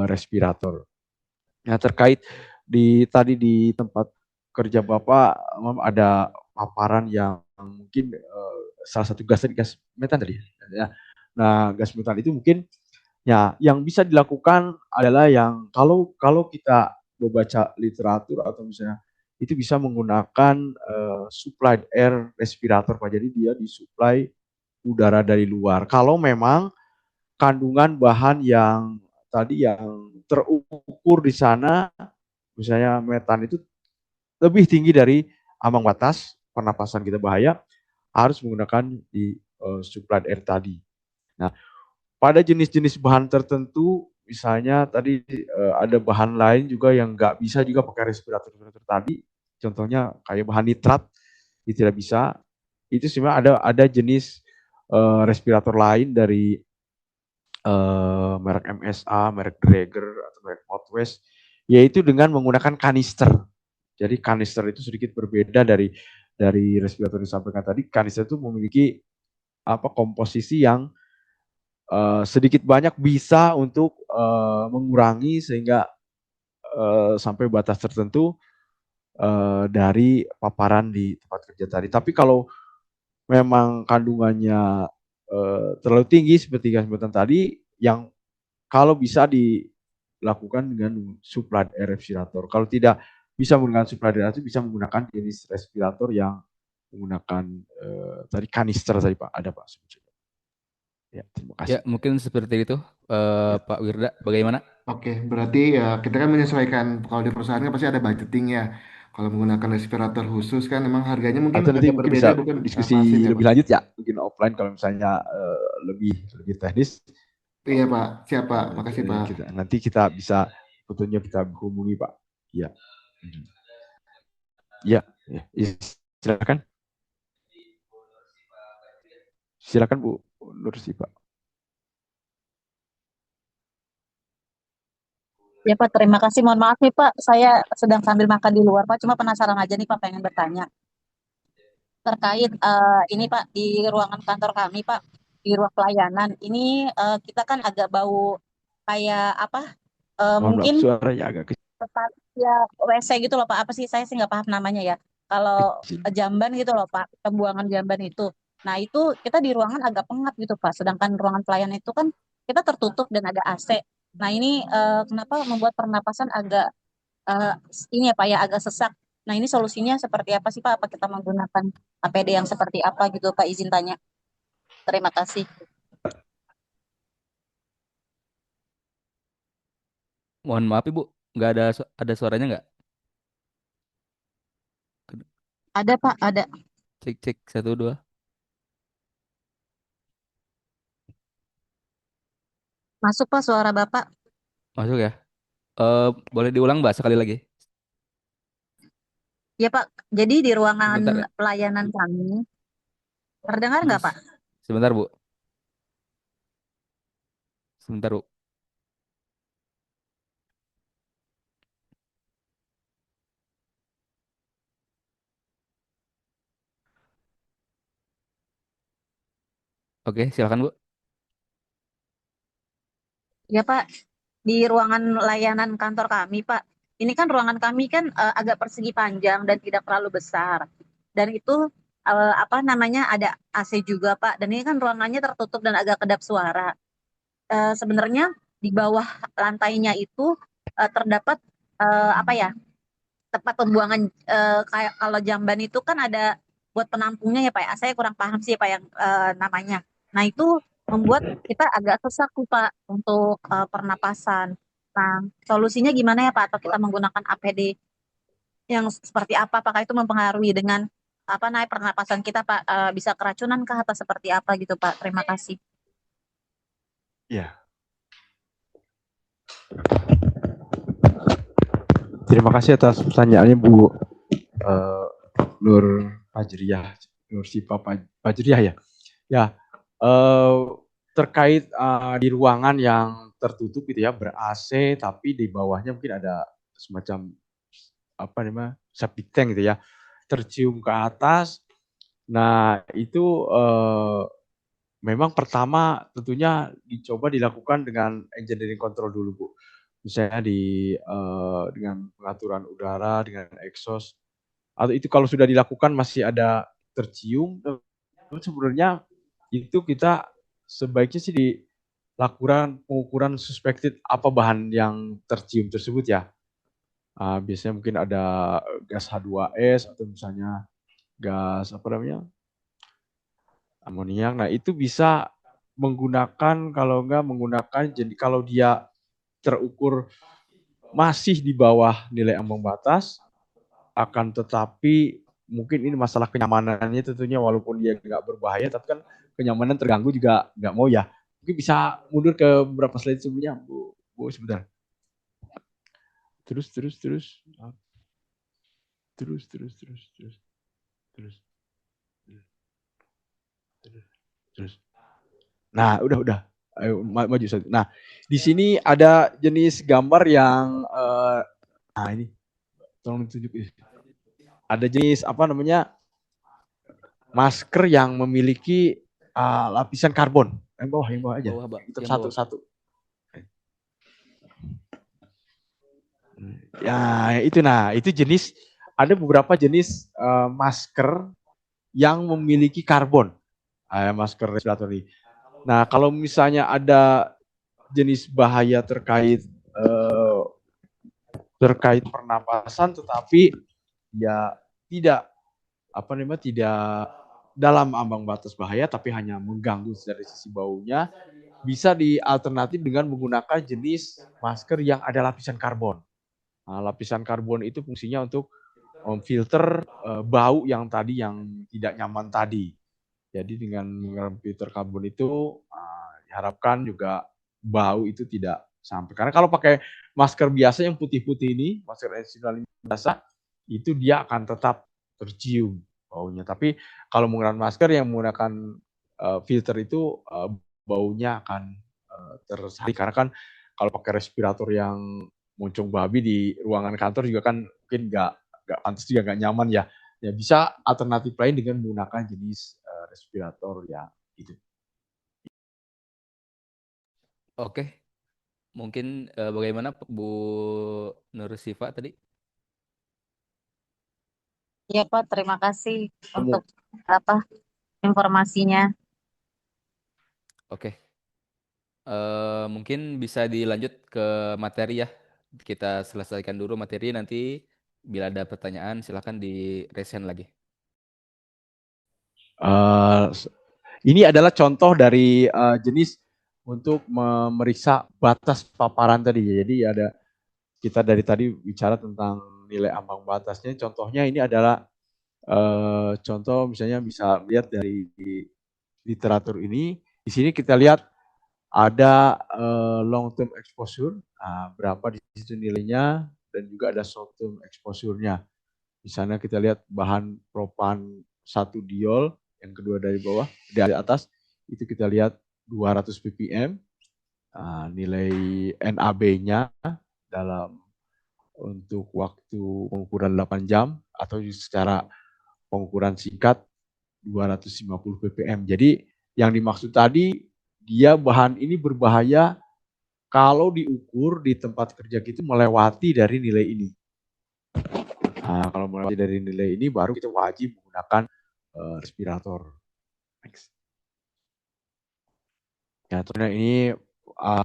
respirator. Nah terkait tadi di tempat kerja Bapak ada paparan yang mungkin salah satu gas metan tadi ya. Nah gas metan itu mungkin ya yang bisa dilakukan adalah yang kalau kita membaca literatur atau misalnya itu bisa menggunakan supplied air respirator Pak. Jadi dia disuplai udara dari luar. Kalau memang kandungan bahan yang tadi yang terukur di sana misalnya metan itu lebih tinggi dari ambang batas pernapasan kita bahaya, harus menggunakan di supplied air tadi. Nah, pada jenis-jenis bahan tertentu, misalnya tadi ada bahan lain juga yang nggak bisa juga pakai respirator tadi, contohnya kayak bahan nitrat, itu tidak bisa. Itu sebenarnya ada jenis respirator lain dari merek MSA, merek Draeger, atau merek Northwest, yaitu dengan menggunakan kanister. Jadi kanister itu sedikit berbeda dari respirator yang disampaikan tadi. Kanister itu memiliki komposisi yang sedikit banyak bisa untuk mengurangi sehingga sampai batas tertentu dari paparan di tempat kerja tadi. Tapi kalau memang kandungannya terlalu tinggi seperti gas metan tadi, yang kalau bisa dilakukan dengan supplied air respirator. Kalau tidak bisa menggunakan supplied air respirator, bisa menggunakan jenis respirator yang menggunakan tadi kanister tadi Pak. Ada Pak. Ya, terima kasih. Ya, mungkin seperti itu, Pak Wirda. Bagaimana? Oke, berarti ya kita kan menyesuaikan kalau di perusahaan kan pasti ada budgeting ya. Kalau menggunakan respirator khusus kan memang harganya mungkin Atau nanti agak mungkin berbeda bisa bukan diskusi pasien ya lebih Pak. lanjut ya, mungkin offline kalau misalnya lebih teknis. Iya Pak, siap Pak, makasih Pak. Nanti kita bisa tentunya kita hubungi Pak. Ya, ya, ya. Silakan, silakan Bu Nursi Pak. Ya Pak, terima kasih. Mohon maaf nih Pak, saya sedang sambil makan di luar Pak. Cuma penasaran aja nih Pak, pengen bertanya terkait ini Pak di ruangan kantor kami Pak, di ruang pelayanan. Ini kita kan agak bau kayak apa? Mohon maaf Mungkin suaranya agak tempat ya WC gitu loh Pak. Apa sih saya sih nggak paham namanya ya. Kalau kecil. jamban gitu loh Pak, pembuangan jamban itu. Nah itu kita di ruangan agak pengap gitu Pak. Sedangkan ruangan pelayanan itu kan kita tertutup dan ada AC. Nah ini kenapa membuat pernapasan agak eh, ini ya Pak ya agak sesak. Nah ini solusinya seperti apa sih Pak? Apa kita menggunakan APD yang seperti apa gitu Pak? Izin tanya. Terima kasih. Mohon maaf Ibu, nggak ada ada suaranya nggak? Ada Pak, ada. Cek cek 1 2. Masuk Pak suara Bapak. Masuk ya? Boleh diulang Mbak sekali lagi? Ya Pak, jadi di ruangan Sebentar ya. pelayanan kami, terdengar nggak Pak? Sebentar Bu. Sebentar Bu. Oke, silakan Bu. Ya Pak, di ruangan layanan kantor kami Pak. Ini kan ruangan kami kan agak persegi panjang dan tidak terlalu besar. Dan itu apa namanya ada AC juga Pak. Dan ini kan ruangannya tertutup dan agak kedap suara. Sebenarnya di bawah lantainya itu terdapat apa ya tempat pembuangan kayak kalau jamban itu kan ada buat penampungnya ya Pak ya. Saya kurang paham sih Pak yang namanya. Nah itu membuat kita agak sesak tuh Pak untuk pernapasan. Nah solusinya gimana ya Pak? Atau kita menggunakan APD yang seperti apa? Apakah itu mempengaruhi dengan naik pernapasan kita, Pak? Bisa keracunan kah atau seperti apa gitu, Pak? Terima kasih. Ya, terima kasih atas pertanyaannya Bu Nur Fajriyah, Nur Sipa Fajriyah ya. Ya, terkait di ruangan yang tertutup gitu ya, ber-AC tapi di bawahnya mungkin ada semacam septic tank gitu ya, tercium ke atas. Nah, itu memang pertama tentunya dicoba dilakukan dengan engineering control dulu, Bu. Misalnya dengan pengaturan udara, dengan exhaust. Atau itu kalau sudah dilakukan masih ada tercium, sebenarnya itu kita sebaiknya sih dilakukan pengukuran suspected apa bahan yang tercium tersebut ya. Biasanya mungkin ada gas H2S atau misalnya gas amoniak. Nah itu bisa menggunakan kalau dia terukur masih di bawah nilai ambang batas, akan tetapi mungkin ini masalah kenyamanannya tentunya walaupun dia nggak berbahaya, tapi kan kenyamanan terganggu juga nggak mau ya. Mungkin bisa mundur ke beberapa slide sebelumnya, Bu sebentar. Terus. Nah, udah. Ayo maju satu. Nah, di sini ada jenis gambar yang ini tolong ditunjuk. Ada jenis masker yang memiliki lapisan karbon. Yang bawah aja. Itu satu-satu. Ya, itu jenis, ada beberapa jenis masker yang memiliki karbon. Masker respiratori. Nah, kalau misalnya ada jenis bahaya terkait pernapasan, tetapi ya tidak dalam ambang batas bahaya, tapi hanya mengganggu dari sisi baunya, bisa dialternatif dengan menggunakan jenis masker yang ada lapisan karbon. Nah, lapisan karbon itu fungsinya untuk memfilter bau yang tidak nyaman tadi. Jadi dengan menggunakan filter karbon itu diharapkan juga bau itu tidak sampai. Karena kalau pakai masker biasa yang putih-putih ini, masker N95 biasa, itu dia akan tetap tercium baunya. Tapi kalau menggunakan masker yang menggunakan filter itu baunya akan tersaring. Karena kan kalau pakai respirator yang moncong babi di ruangan kantor juga kan mungkin nggak pantas juga, nggak nyaman ya. Ya bisa alternatif lain dengan menggunakan jenis respirator ya gitu. Oke, mungkin bagaimana Bu Nur Sifa tadi? Iya, Pak, terima kasih untuk informasinya. Oke, mungkin bisa dilanjut ke materi ya. Kita selesaikan dulu materi, nanti bila ada pertanyaan silakan di resen lagi. Ini adalah contoh dari jenis untuk memeriksa batas paparan tadi. Jadi kita dari tadi bicara tentang nilai ambang batasnya. Contohnya ini adalah contoh, misalnya bisa lihat dari literatur ini. Di sini kita lihat ada long term exposure, berapa di situ nilainya, dan juga ada short term exposure-nya. Di sana kita lihat bahan propan 1 diol, yang kedua dari bawah, dari atas, itu kita lihat 200 ppm, nilai NAB-nya untuk waktu pengukuran 8 jam, atau secara pengukuran singkat 250 ppm. Jadi yang dimaksud tadi, bahan ini berbahaya kalau diukur di tempat kerja kita melewati dari nilai ini. Nah, kalau melewati dari nilai ini baru kita wajib menggunakan respirator. Next. Ya, terus ini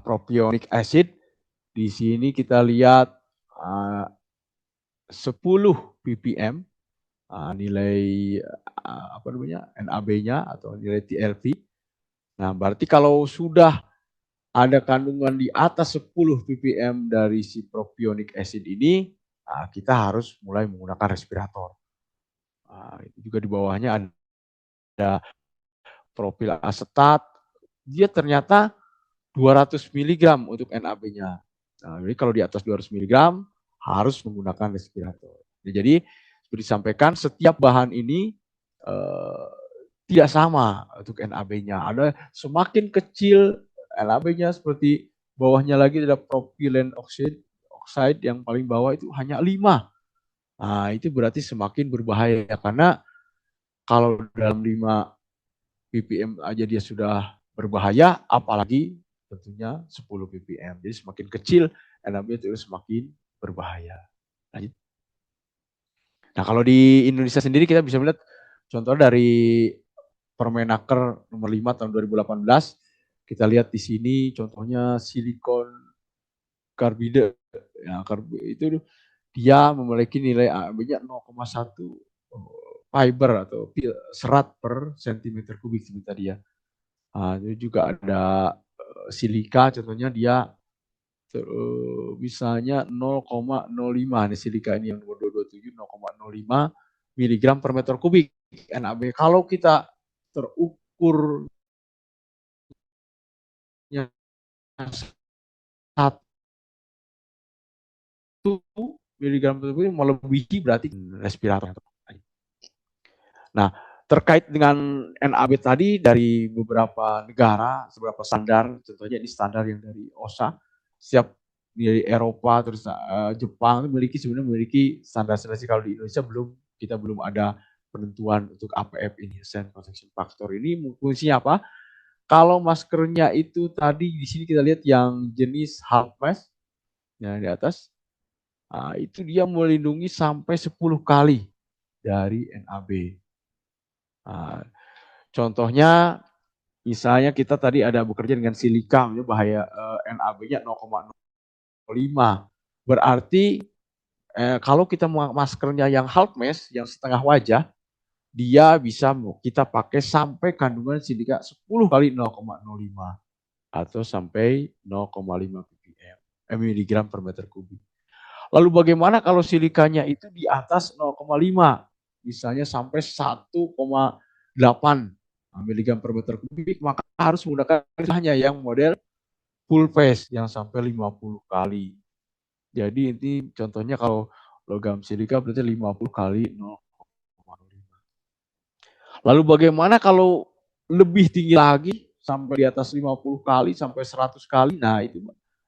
propionic acid. Di sini kita lihat 10 ppm nilai NAB-nya atau nilai TLV. Nah, berarti kalau sudah ada kandungan di atas 10 ppm dari si propionic acid ini, kita harus mulai menggunakan respirator. Itu juga di bawahnya ada propil asetat, dia ternyata 200 mg untuk NAB-nya. Nah, jadi kalau di atas 200 mg harus menggunakan respirator. Jadi seperti disampaikan, setiap bahan ini tidak sama untuk NAB-nya. Ada semakin kecil NAB-nya, seperti bawahnya lagi ada propylene oxide yang paling bawah itu hanya 5. Nah, itu berarti semakin berbahaya, karena kalau dalam 5 ppm aja dia sudah berbahaya, apalagi tentunya 10 ppm. Jadi semakin kecil NAB itu semakin berbahaya. Lanjut. Nah, kalau di Indonesia sendiri kita bisa melihat contoh dari Permenaker nomor 5 tahun 2018. Kita lihat di sini contohnya silikon karbida. Ya, itu dia memiliki nilai AB-nya 0,1 fiber atau serat per sentimeter kubik seperti tadi ya. Itu juga ada silika, contohnya dia misalnya 0,05 nih, silika ini yang 2227 0,05 miligram per meter kubik NAB. Kalau kita terukur 1 miligram per kubik melebihi berarti respirator. Nah, terkait dengan NAB tadi, dari beberapa negara, beberapa standar, contohnya ini standar yang dari OSHA, setiap dari Eropa terus Jepang sebenarnya memiliki standar-standar. Kalau di Indonesia kita belum ada penentuan untuk APF ini, Advanced Protection Factor ini fungsinya apa? Kalau maskernya itu tadi di sini kita lihat yang jenis half mask yang di atas, itu dia melindungi sampai 10 kali dari NAB. Contohnya misalnya kita tadi ada bekerja dengan silika, bahaya NAB-nya 0,05. Berarti kalau kita maskernya yang half mask, yang setengah wajah, dia bisa kita pakai sampai kandungan silika 10 kali 0,05 atau sampai 0,5 ppm, miligram per meter kubik. Lalu bagaimana kalau silikanya itu di atas 0,5, misalnya sampai 1,8 miligram per meter kubik, maka harus menggunakan hanya yang model full phase yang sampai 50 kali. Jadi ini contohnya kalau logam silika berarti 50 kali 0,05. Lalu bagaimana kalau lebih tinggi lagi sampai di atas 50 kali sampai 100 kali? Nah, itu.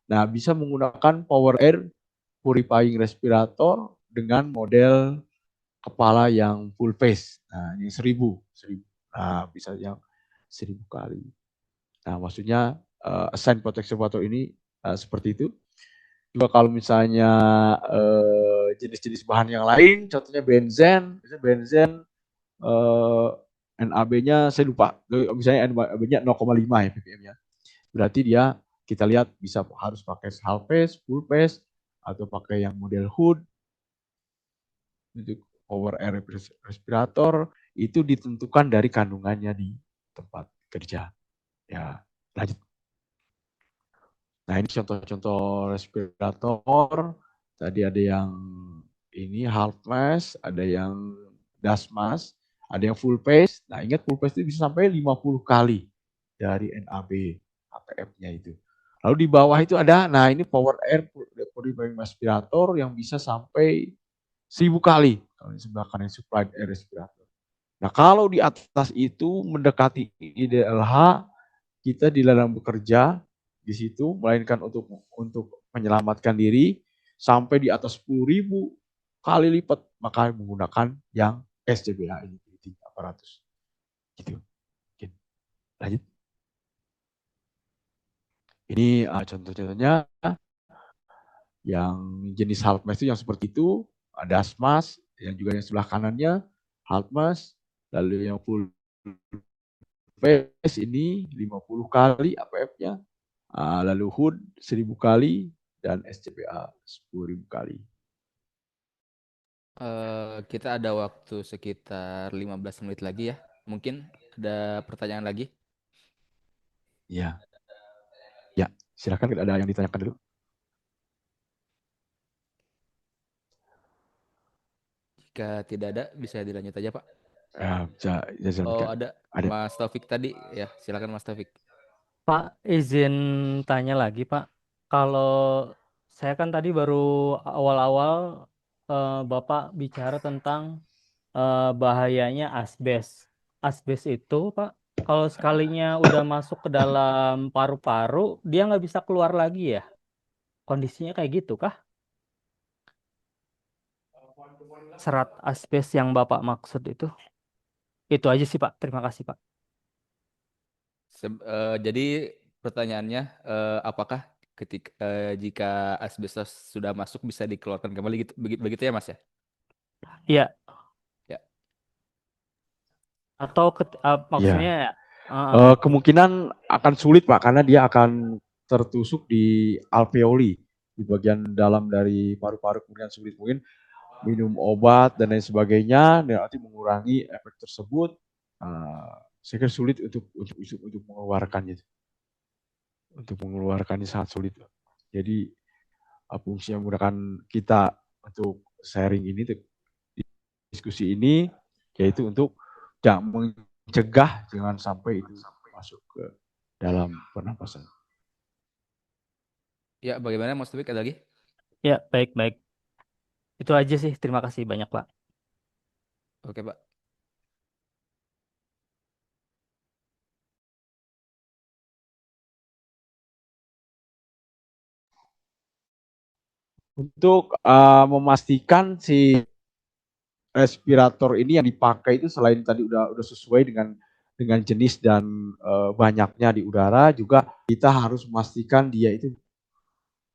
Nah, bisa menggunakan power air purifying respirator dengan model kepala yang full phase. Nah, ini 1000. Nah, bisa yang 1000 kali. Nah, maksudnya assign protection factor ini seperti itu. Juga kalau misalnya jenis-jenis bahan yang lain, contohnya benzen NAB-nya saya lupa, misalnya NAB-nya 0,5 ya ppm-nya. Berarti dia kita lihat bisa harus pakai half phase, full phase, atau pakai yang model hood. Untuk power air respirator itu ditentukan dari kandungannya di tempat kerja. Ya, lanjut. Nah, ini contoh-contoh respirator. Tadi ada yang ini half mask, ada yang dust mask, ada yang full phase. Nah, ingat full phase itu bisa sampai 50 kali dari NAB APF-nya itu. Lalu di bawah itu ada, nah ini power air purifying respirator yang bisa sampai 1000 kali. Kalau di sebelah kanan supply air respirator. Nah, kalau di atas itu mendekati IDLH, kita dilarang bekerja di situ, melainkan untuk menyelamatkan diri sampai di atas 10.000 kali lipat, maka menggunakan yang SCBA ini, aparatus. Gitu. Lanjut. Ini contoh-contohnya yang jenis half mask itu yang seperti itu, ada asmas, yang juga yang sebelah kanannya half mask, lalu yang full phase ini 50 kali APF-nya, lalu hood 1000 kali, dan SCBA 10.000 kali. Kita ada waktu sekitar 15 menit lagi ya. Mungkin ada pertanyaan lagi? Ya. Ya, silakan, ada yang ditanyakan dulu. Jika tidak ada, bisa dilanjut aja, Pak. Bisa Oh, dilanjutkan. ada Ada. Mas Taufik tadi. Ya, silakan Mas Taufik. Pak, izin tanya lagi, Pak. Kalau saya kan tadi baru awal-awal Bapak bicara tentang bahayanya asbes. Asbes itu, Pak, kalau sekalinya udah masuk ke dalam paru-paru, dia nggak bisa keluar lagi ya? Kondisinya kayak gitu kah? Serat asbes yang Bapak maksud itu? Itu aja sih, Pak. Terima kasih, Pak. Jadi pertanyaannya, apakah jika asbestos sudah masuk bisa dikeluarkan kembali gitu, begitu ya Mas ya? Iya, Ya. atau maksudnya Ya. ya, Kemungkinan akan sulit Pak, karena dia akan tertusuk di alveoli, di bagian dalam dari paru-paru, kemudian sulit mungkin minum obat dan lain sebagainya, dan nanti mengurangi efek tersebut. Saya kira sulit untuk mengeluarkannya. Untuk mengeluarkannya sangat sulit. Jadi fungsi yang menggunakan kita untuk sharing ini, diskusi ini, yaitu untuk mencegah jangan sampai itu masuk ke dalam pernapasan. Ya, bagaimana Mas Taufik, ada lagi? ya, baik-baik. Itu aja sih. Terima kasih banyak, Pak. Oke, Pak. Untuk memastikan si respirator ini yang dipakai itu selain tadi udah sesuai dengan jenis dan banyaknya di udara, juga kita harus memastikan dia itu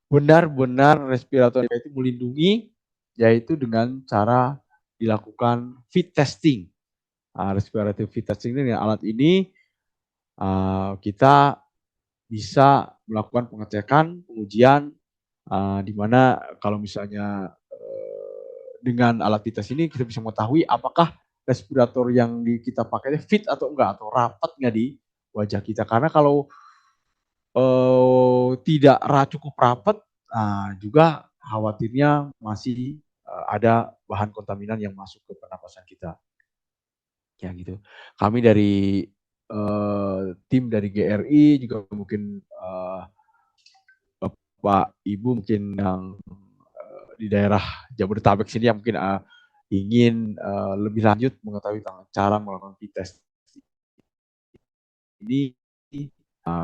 benar-benar respirator itu melindungi, yaitu dengan cara dilakukan fit testing. Respirator fit testing ini dengan alat ini kita bisa melakukan pengecekan, pengujian, di mana kalau misalnya dengan alat fit test ini kita bisa mengetahui apakah respirator yang kita pakai fit atau enggak, atau rapat nggak di wajah kita. Karena kalau tidak cukup rapat, juga khawatirnya masih ada bahan kontaminan yang masuk ke pernapasan kita. Ya gitu. Kami dari tim dari GRI juga mungkin Bapak Ibu mungkin yang di daerah Jabodetabek sini yang mungkin ingin lebih lanjut mengetahui tentang cara melakukan fit test ini,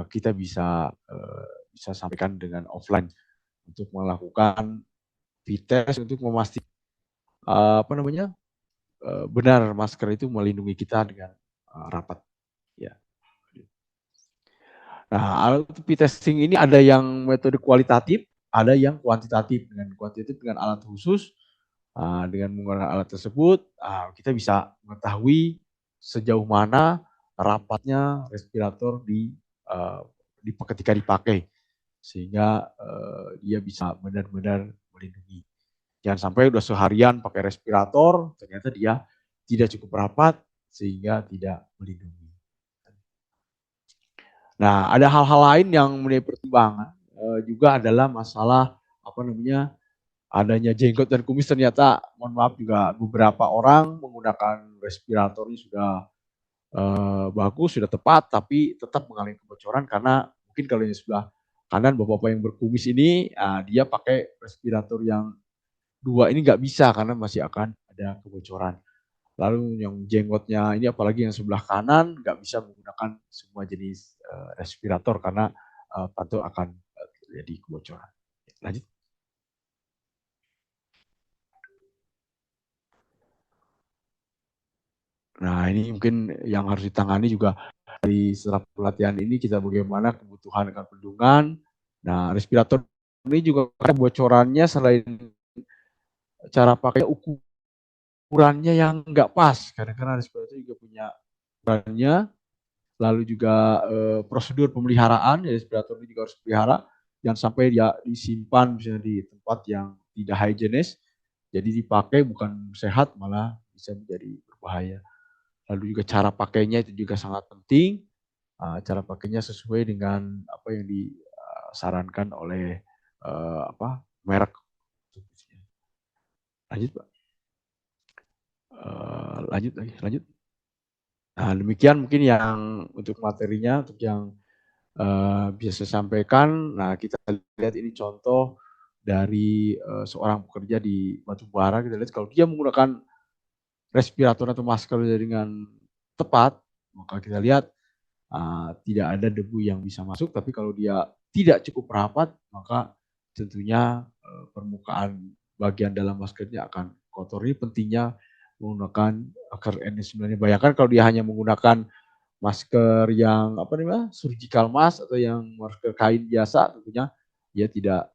kita bisa sampaikan dengan offline untuk melakukan fit test untuk memastikan benar masker itu melindungi kita dengan rapat. Ya. Nah, alat fit testing ini ada yang metode kualitatif, ada yang kuantitatif. Dengan kuantitatif dengan alat khusus, dengan menggunakan alat tersebut, kita bisa mengetahui sejauh mana rapatnya respirator ketika dipakai, sehingga dia bisa benar-benar melindungi. Jangan sampai udah seharian pakai respirator, ternyata dia tidak cukup rapat sehingga tidak melindungi. Nah, ada hal-hal lain yang menjadi pertimbangan juga adalah masalah adanya jenggot dan kumis. Ternyata, mohon maaf, juga beberapa orang menggunakan respiratornya sudah bagus, sudah tepat, tapi tetap mengalami kebocoran karena mungkin kalau yang sebelah kanan bapak-bapak yang berkumis ini, dia pakai respirator yang 2 ini nggak bisa karena masih akan ada kebocoran. Lalu yang jenggotnya ini apalagi yang sebelah kanan nggak bisa menggunakan semua jenis respirator karena tentu akan terjadi kebocoran. Lanjut. Nah, ini mungkin yang harus ditangani juga dari setelah pelatihan ini, kita bagaimana kebutuhan akan perlindungan. Nah, respirator ini juga bocorannya selain cara pakai, ukurannya yang nggak pas. Kadang-kadang respirator juga punya ukurannya. Lalu juga prosedur pemeliharaan, ya, respirator ini juga harus dipelihara. Jangan sampai dia disimpan misalnya di tempat yang tidak higienis, jadi dipakai bukan sehat, malah bisa menjadi berbahaya. Lalu juga cara pakainya itu juga sangat penting. Cara pakainya sesuai dengan apa yang disarankan oleh merek. Lanjut, Pak. Lanjut lagi, lanjut. Nah, demikian mungkin yang untuk materinya, untuk yang bisa saya sampaikan. Nah, kita lihat ini contoh dari seorang pekerja di batubara. Kita lihat kalau dia menggunakan respirator atau masker dengan tepat, maka kita lihat tidak ada debu yang bisa masuk. Tapi kalau dia tidak cukup rapat, maka tentunya permukaan bagian dalam maskernya akan kotor. Ini pentingnya menggunakan KN95. Bayangkan kalau dia hanya menggunakan masker yang surgical mask atau yang masker kain biasa, tentunya dia tidak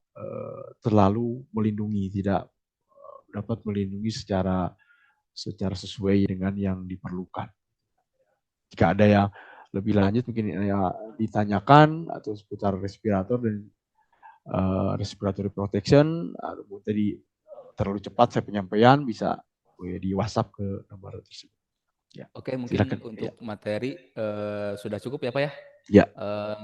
terlalu melindungi, tidak dapat melindungi secara sesuai dengan yang diperlukan. Jika ada yang lebih lanjut mungkin ya ditanyakan atau seputar respirator dan respiratory protection, atau tadi terlalu cepat saya penyampaian, bisa di WhatsApp ke nomor tersebut. Ya. Oke, mungkin silakan. Untuk materi sudah cukup ya Pak ya? Ya.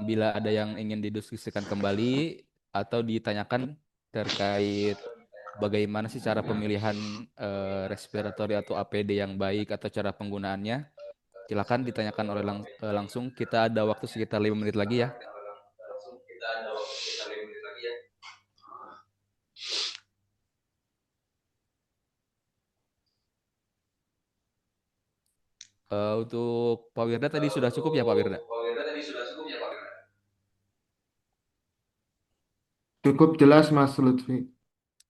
Bila ada yang ingin didiskusikan kembali atau ditanyakan terkait bagaimana sih cara pemilihan respiratori atau APD yang baik atau cara penggunaannya, silakan ditanyakan oleh langsung. Kita ada waktu sekitar 5 menit lagi ya. Untuk Pak Wirda tadi sudah cukup ya Pak Wirda? Cukup jelas Mas Lutfi.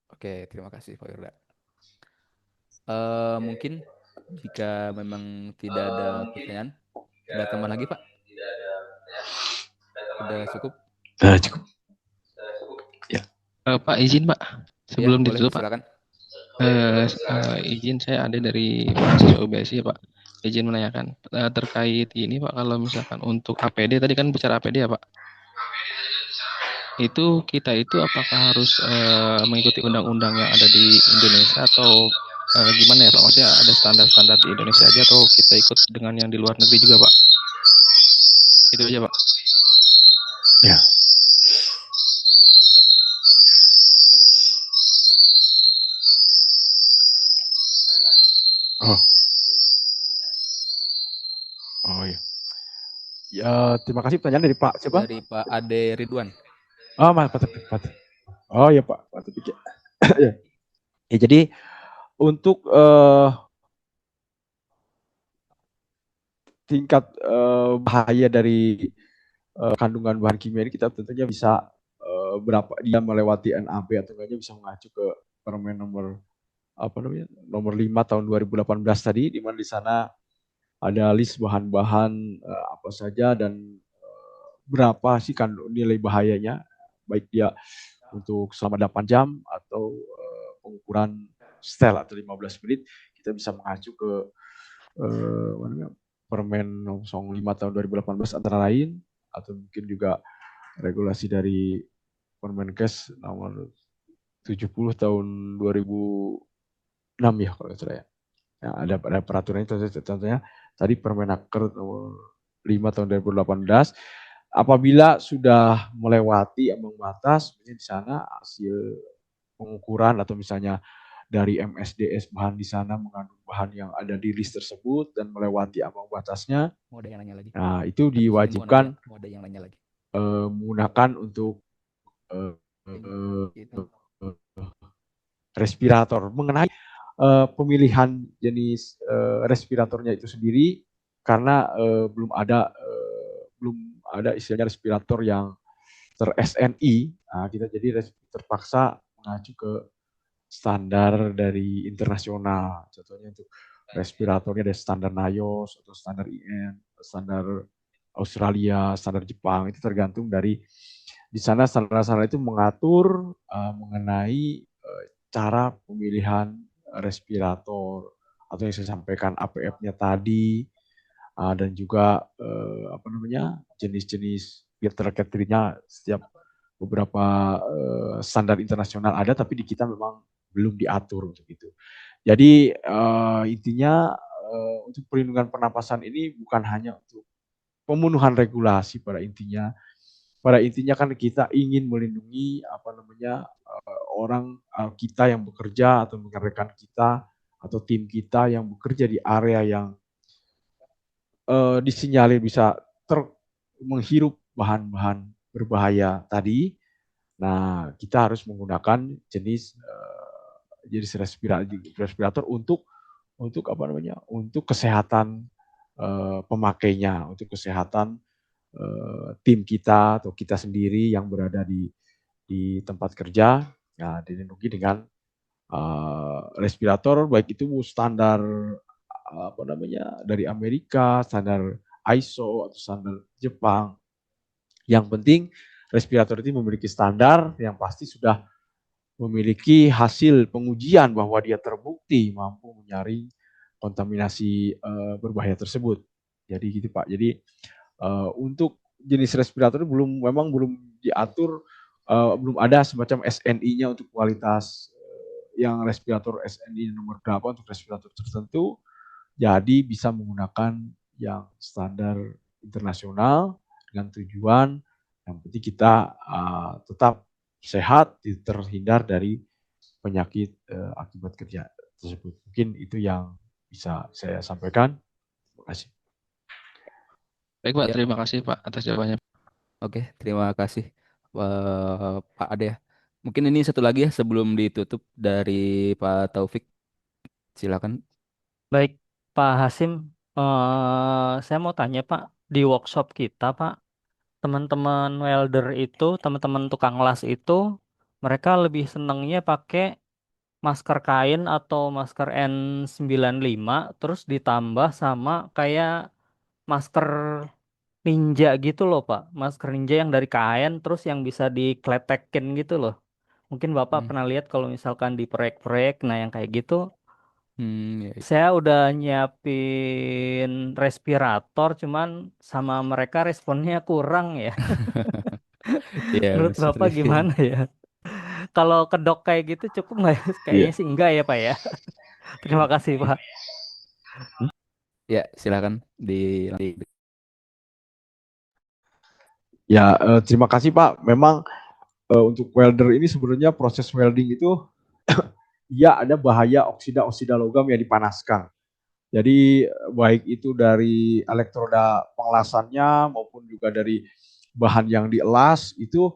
Oke, terima kasih Pak Wirda. Mungkin jika memang tidak ada pertanyaan, ada tambah lagi Pak? Sudah cukup? Cukup. Ya. Pak izin Pak, sebelum ya, ditutup boleh, Pak. Izin, saya ada dari mahasiswa UBSI Pak. Izin menanyakan terkait ini Pak, kalau misalkan untuk APD tadi kan bicara APD ya Pak. Itu kita itu apakah harus mengikuti undang-undang yang ada di Indonesia atau gimana ya Pak? Maksudnya ada standar-standar di Indonesia aja atau kita ikut dengan yang di luar negeri juga Pak? Itu aja Pak. Ya. Oh ya. Ya, terima kasih pertanyaan dari Pak siapa? Dari Pak Ade Ridwan. Oh, Pak. Oh ya Pak Tepik. Ya. Ya, jadi untuk tingkat bahaya dari kandungan bahan kimia ini, kita tentunya bisa berapa dia melewati NAB atau enggaknya bisa mengacu ke Permen nomor nomor 5 tahun 2018 tadi, di mana di sana ada list bahan-bahan apa saja dan berapa sih nilai bahayanya, baik dia untuk selama 8 jam atau pengukuran setel atau 15 menit. Kita bisa mengacu ke Permen 05 tahun 2018 antara lain, atau mungkin juga regulasi dari Permenkes nomor 70 tahun 2006 ya kalau tidak salah ya. Nah, ada peraturan itu contohnya tadi Permenaker nomor 5 tahun 2018. Apabila sudah melewati ambang batas, di sana hasil pengukuran atau misalnya dari MSDS bahan di sana mengandung bahan yang ada di list tersebut dan melewati ambang batasnya, nah itu diwajibkan menggunakan untuk respirator. Mengenai pemilihan jenis respiratornya itu sendiri, karena belum ada istilahnya respirator yang ter-SNI, nah kita jadi terpaksa mengacu ke standar dari internasional. Contohnya untuk respiratornya ada standar NIOS atau standar IN, standar Australia, standar Jepang. Itu tergantung dari di sana standar-standar itu mengatur mengenai cara pemilihan respirator atau yang saya sampaikan APF-nya tadi, dan juga jenis-jenis filter catheternya. Setiap beberapa standar internasional ada, tapi di kita memang belum diatur untuk itu. Jadi intinya untuk perlindungan pernapasan ini bukan hanya untuk pemenuhan regulasi, pada intinya kan kita ingin melindungi orang kita yang bekerja atau rekan kita atau tim kita yang bekerja di area yang disinyalir bisa menghirup bahan-bahan berbahaya tadi, nah kita harus menggunakan jenis respirator untuk apa namanya, untuk kesehatan pemakainya, untuk kesehatan tim kita atau kita sendiri yang berada di tempat kerja, ya dilindungi dengan respirator, baik itu standar apa namanya dari Amerika, standar ISO atau standar Jepang. Yang penting respirator itu memiliki standar yang pasti sudah memiliki hasil pengujian bahwa dia terbukti mampu menyaring kontaminasi berbahaya tersebut. Jadi gitu Pak. Jadi untuk jenis respirator memang belum diatur, belum ada semacam SNI-nya untuk kualitas yang respirator SNI nomor berapa untuk respirator tertentu. Jadi bisa menggunakan yang standar internasional dengan tujuan yang penting kita tetap sehat, terhindar dari penyakit akibat kerja tersebut. Mungkin itu yang bisa saya sampaikan. Terima kasih. Baik Pak, Ya. terima kasih Pak atas jawabannya. Oke, terima kasih Pak Ade ya. Mungkin ini satu lagi ya sebelum ditutup dari Pak Taufik. Silakan. Baik, Pak Hasim, saya mau tanya Pak, di workshop kita Pak, teman-teman welder itu, teman-teman tukang las itu, mereka lebih senangnya pakai masker kain atau masker N95, terus ditambah sama kayak masker ninja gitu loh Pak, masker ninja yang dari kain, terus yang bisa dikletekin gitu loh. Mungkin Bapak Hmm. pernah lihat kalau misalkan di proyek-proyek, nah yang kayak gitu. Ya. Saya udah nyiapin respirator, cuman sama mereka responnya kurang ya. Ya, Menurut Bapak gimana ya? Kalau kedok kayak gitu cukup nggak ya? Iya. Kayaknya sih enggak ya Pak ya. Terima kasih Pak. Ya, silakan di Ya, terima kasih Pak. Memang untuk welder ini sebenarnya proses welding itu ya ada bahaya oksida logam yang dipanaskan. Jadi baik itu dari elektroda pengelasannya maupun juga dari bahan yang dielas itu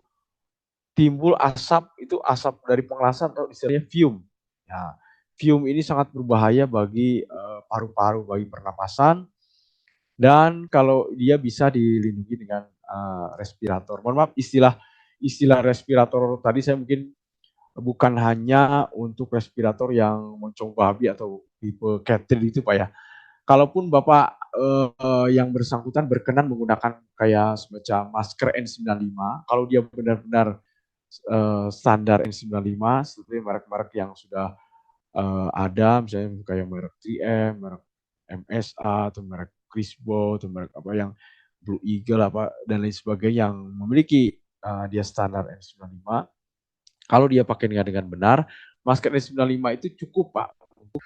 timbul asap, itu asap dari pengelasan atau istilahnya fume. Ya, fume ini sangat berbahaya bagi paru-paru, bagi pernapasan, dan kalau dia bisa dilindungi dengan respirator. Mohon maaf, istilah respirator tadi saya mungkin bukan hanya untuk respirator yang moncong babi atau tipe Catherine itu Pak ya. Kalaupun Bapak yang bersangkutan berkenan menggunakan kayak semacam masker N95, kalau dia benar-benar standar N95 seperti merek-merek yang sudah ada, misalnya kayak merek 3M, merek MSA atau merek Crisbo atau merek apa yang Blue Eagle apa dan lain sebagainya yang memiliki dia standar N95. Kalau dia pakai dengan benar, masker N95 itu cukup Pak untuk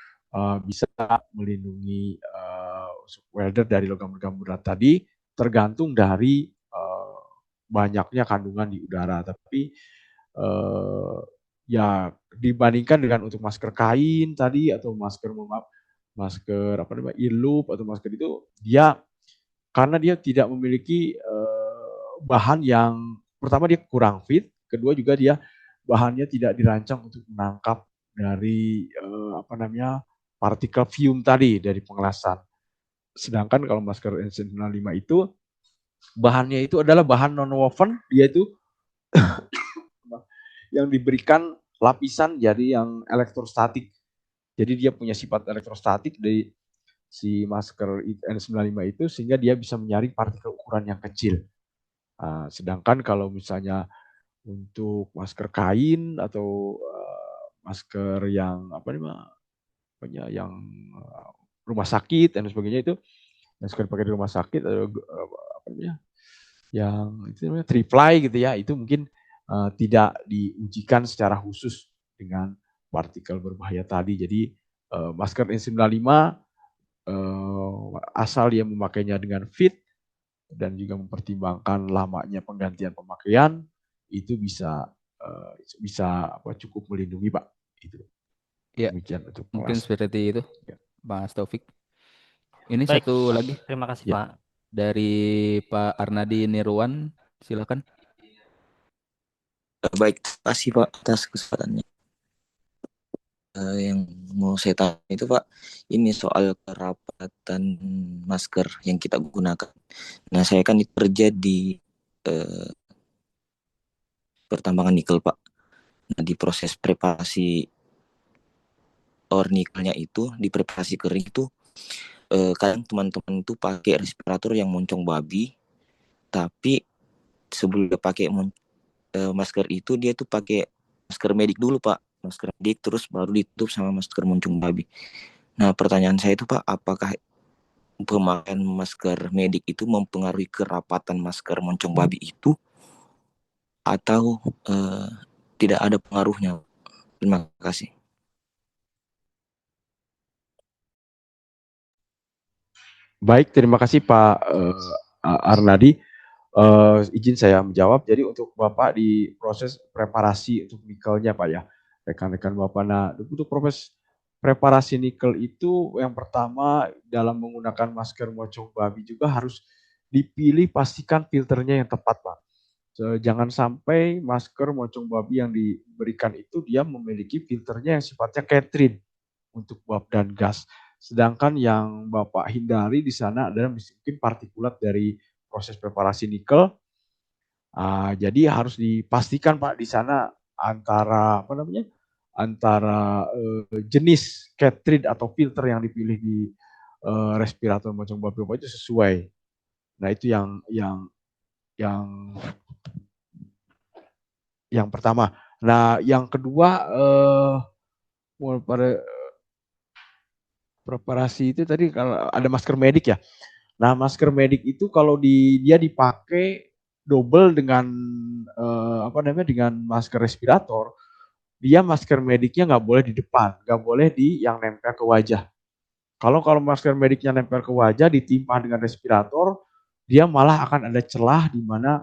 bisa melindungi welder dari logam-logam berat tadi, tergantung dari banyaknya kandungan di udara. Tapi ya dibandingkan dengan untuk masker kain tadi atau masker masker apa namanya e-loop atau masker itu dia karena dia tidak memiliki bahan yang pertama dia kurang fit, kedua juga dia bahannya tidak dirancang untuk menangkap dari apa namanya partikel fume tadi dari pengelasan. Sedangkan kalau masker N95 itu bahannya itu adalah bahan non-woven, dia itu yang diberikan lapisan jadi yang elektrostatik. Jadi dia punya sifat elektrostatik dari si masker N95 itu sehingga dia bisa menyaring partikel ukuran yang kecil. Sedangkan kalau misalnya untuk masker kain atau masker yang apa namanya yang rumah sakit dan sebagainya itu masker pakai di rumah sakit atau apa namanya yang itu namanya triply gitu ya itu mungkin tidak diujikan secara khusus dengan partikel berbahaya tadi. Jadi masker N95 asal dia memakainya dengan fit dan juga mempertimbangkan lamanya penggantian pemakaian itu bisa cukup melindungi Pak. Itu. Ya, Demikian untuk mungkin penjelasan. seperti itu, Ya. Mas Taufik. Ini Baik, satu lagi terima kasih Ya. Pak. dari Pak Arnadi Nirwan, silakan. Baik, terima kasih Pak atas kesempatannya. Yang mau saya tanya itu Pak, ini soal kerapatan masker yang kita gunakan. Nah, saya kan kerja di eh, pertambangan nikel Pak. Nah, di proses preparasi ore nikelnya itu, di preparasi kering itu, kadang teman-teman itu pakai respirator yang moncong babi, tapi sebelum dia pakai masker itu dia tuh pakai masker medik dulu Pak, masker medik terus baru ditutup sama masker moncong babi. Nah, pertanyaan saya itu Pak, apakah pemakaian masker medik itu mempengaruhi kerapatan masker moncong babi itu atau tidak ada pengaruhnya? Terima kasih. Baik, terima kasih Pak Arnadi. Izin saya menjawab. Jadi untuk Bapak di proses preparasi untuk nikelnya Pak ya, rekan-rekan Bapak. Nah, untuk proses preparasi nikel itu yang pertama dalam menggunakan masker moncong babi juga harus dipilih, pastikan filternya yang tepat Pak. Jangan sampai masker moncong babi yang diberikan itu dia memiliki filternya yang sifatnya Catherine untuk uap dan gas. Sedangkan yang Bapak hindari di sana adalah mungkin partikulat dari proses preparasi nikel. Jadi harus dipastikan Pak di sana antara antara jenis cartridge atau filter yang dipilih di respirator moncong babi Bapak itu sesuai. Nah itu yang pertama. Nah yang kedua pada preparasi itu tadi kalau ada masker medik ya. Nah, masker medik itu kalau dia dipakai double dengan dengan masker respirator, dia masker mediknya nggak boleh di depan, nggak boleh di yang nempel ke wajah. Kalau masker mediknya nempel ke wajah ditimpa dengan respirator, dia malah akan ada celah di mana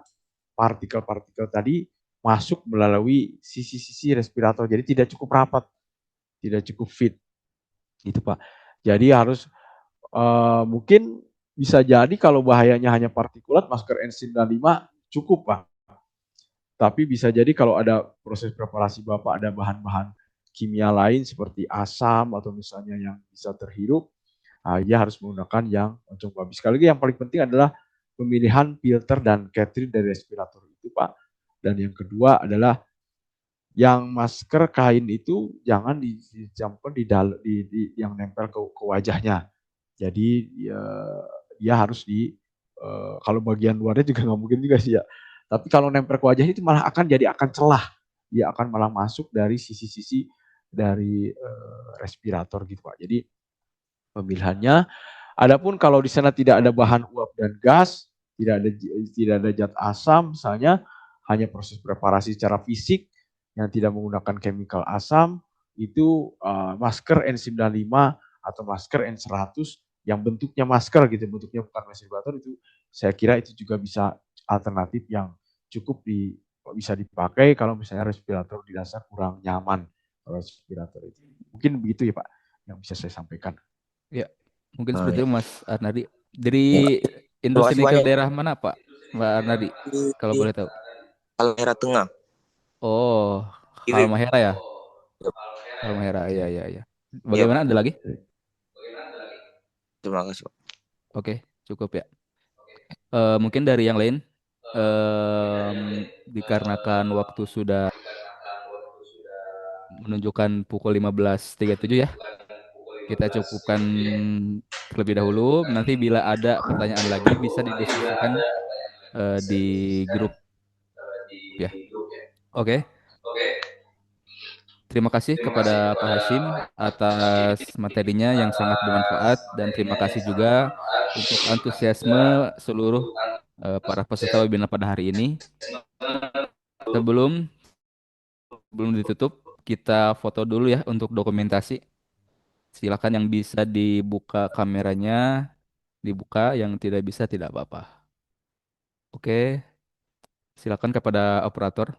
partikel-partikel tadi masuk melalui sisi-sisi respirator. Jadi tidak cukup rapat, tidak cukup fit, gitu Pak. Jadi harus mungkin bisa jadi kalau bahayanya hanya partikulat, masker N95 cukup Pak. Tapi bisa jadi kalau ada proses preparasi Bapak ada bahan-bahan kimia lain seperti asam atau misalnya yang bisa terhirup, dia harus menggunakan yang moncong babi. Sekali lagi yang paling penting adalah pemilihan filter dan cartridge dari respirator itu Pak. Dan yang kedua adalah yang masker kain itu jangan dicampur di yang nempel ke wajahnya. Jadi dia harus kalau bagian luarnya juga nggak mungkin juga sih ya. Tapi kalau nempel ke wajah itu malah akan celah. Dia akan malah masuk dari sisi-sisi dari respirator gitu Pak. Jadi pemilihannya. Adapun kalau di sana tidak ada bahan uap dan gas, tidak ada zat asam misalnya, hanya proses preparasi secara fisik yang tidak menggunakan chemical asam, itu masker N95 atau masker N100 yang bentuknya masker gitu, bentuknya bukan respirator, itu saya kira itu juga bisa alternatif yang cukup bisa dipakai kalau misalnya respirator di dasar kurang nyaman kalau respirator itu. Mungkin begitu ya Pak yang bisa saya sampaikan. Ya, mungkin seperti itu Mas Arnadi. Dari Terima industri kasih nikel banyak. daerah mana Pak, Mbak Arnadi? Kalau boleh tahu. Halmahera Tengah. Oh, IW. Halmahera ya? Halmahera, iya, iya, iya. Iya, Bagaimana, ada lagi? terima kasih Pak. Oke, cukup ya. Mungkin dari yang lain, dikarenakan waktu sudah menunjukkan pukul 15.37 ya, kita cukupkan terlebih dahulu. Nanti bila ada pertanyaan lagi bisa didiskusikan di grup ya. Oke. Terima kasih kepada Pak Hashim atas materinya yang sangat bermanfaat, dan terima kasih juga untuk antusiasme seluruh para peserta webinar pada hari ini. Sebelum ditutup, kita foto dulu ya untuk dokumentasi. Silakan yang bisa dibuka kameranya, dibuka, yang tidak bisa tidak apa-apa. Oke, silakan kepada operator.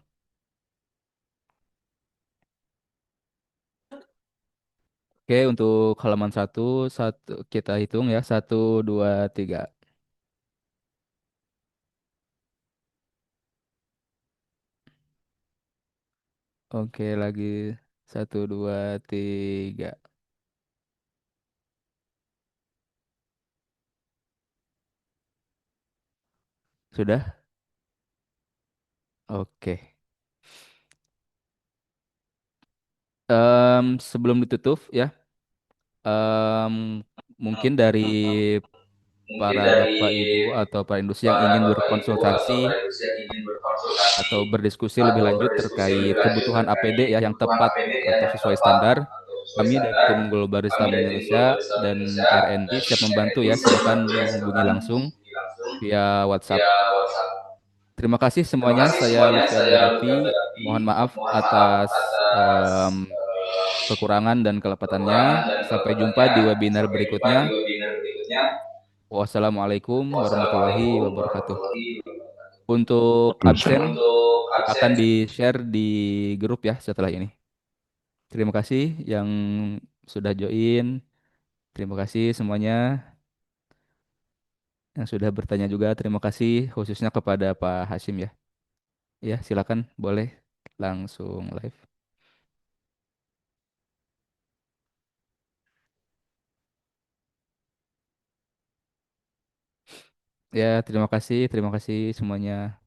Oke, untuk halaman satu kita hitung ya, 1, 2, 3. Oke, lagi 1, 2, 3. Sudah? Oke. Sebelum ditutup ya, em, mungkin dari para bapak ibu atau para industri yang ingin berkonsultasi atau berdiskusi lebih lanjut terkait kebutuhan APD ya yang tepat atau sesuai standar. Kami dari tim Global Ristam Indonesia dan RND siap membantu ya. Silakan menghubungi langsung via WhatsApp. Terima kasih semuanya. Saya Lutfi Abdurrafi. Mohon maaf atas kekurangan dan kelepatannya. Sampai jumpa di webinar berikutnya. Wassalamualaikum warahmatullahi wabarakatuh. Untuk absen silakan di-share di grup ya setelah ini. Terima kasih yang sudah join. Terima kasih semuanya yang sudah bertanya juga. Terima kasih khususnya kepada Pak Hashim ya. Ya, silakan boleh langsung live. Ya, terima kasih semuanya.